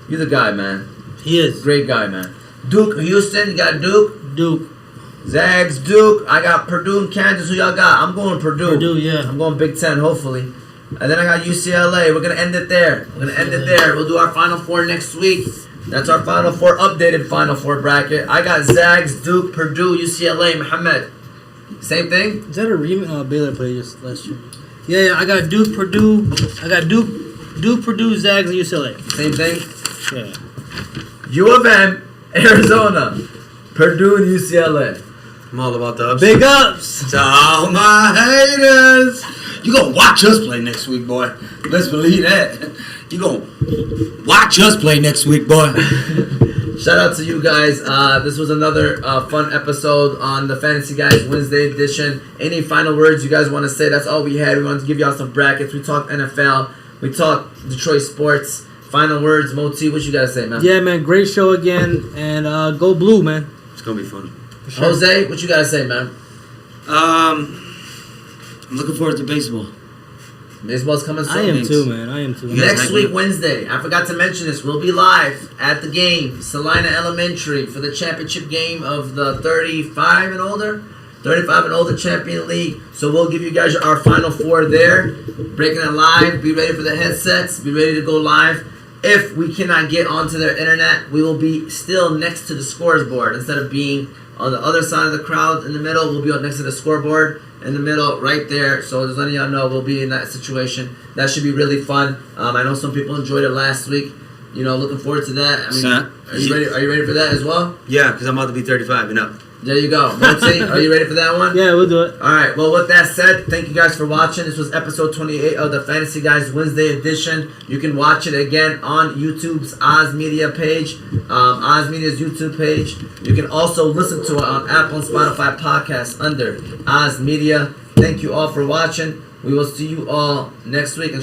you're the guy, man. He is. Great guy, man. Duke, Houston, you got Duke. Duke. Zags, Duke. I got Purdue and Kansas. Who y'all got? I'm going Purdue. Purdue, yeah. I'm going Big Ten, hopefully. And then I got UCLA. We're going to end it there. We'll do our Final Four next week. That's our Final Four, updated Final Four bracket. I got Zags, Duke, Purdue, UCLA, Muhammad. Same thing? Is that a Baylor play just last year? Yeah, I got Duke, Purdue. I got Duke, Purdue, Zags, and UCLA. Same thing? Yeah. U of M, Arizona, Purdue, and UCLA. I'm all about the ups. Big ups. To all my haters. You gonna watch us play next week, boy. Let's believe that. You gonna watch us play next week, boy. Shout out to you guys. This was another fun episode on the Fantasy Guys Wednesday edition. Any final words you guys want to say? That's all we had. We wanted to give y'all some brackets. We talked NFL. We talked Detroit sports. Final words, Moti. What you gotta say, man? Yeah, man. Great show again. And go blue, man. It's gonna be fun. Sure. Jose, what you gotta say, man? I'm looking forward to baseball. Baseball's coming soon. I am too, man. I am too. You guys Next like week, me? Wednesday, I forgot to mention this, we'll be live at the game, Salina Elementary, for the championship game of the 35 and older Champion League. So we'll give you guys our Final Four there, breaking it live. Be ready for the headsets. Be ready to go live. If we cannot get onto their internet, we will be still next to the scores board. Instead of being on the other side of the crowd in the middle, we'll be next to the scoreboard in the middle, right there. So just letting y'all know, we'll be in that situation. That should be really fun. I know some people enjoyed it last week. You know, looking forward to that. I mean, are you ready? Are you ready for that as well? Yeah, because I'm about to be 35 and up. There you go. Moti, are you ready for that one? Yeah, we'll do it. All right. Well, with that said, thank you guys for watching. This was episode 28 of the Fantasy Guys Wednesday edition. You can watch it again on YouTube's Oz Media page, Oz Media's YouTube page. You can also listen to it on Apple and Spotify podcasts under Oz Media. Thank you all for watching. We will see you all next week.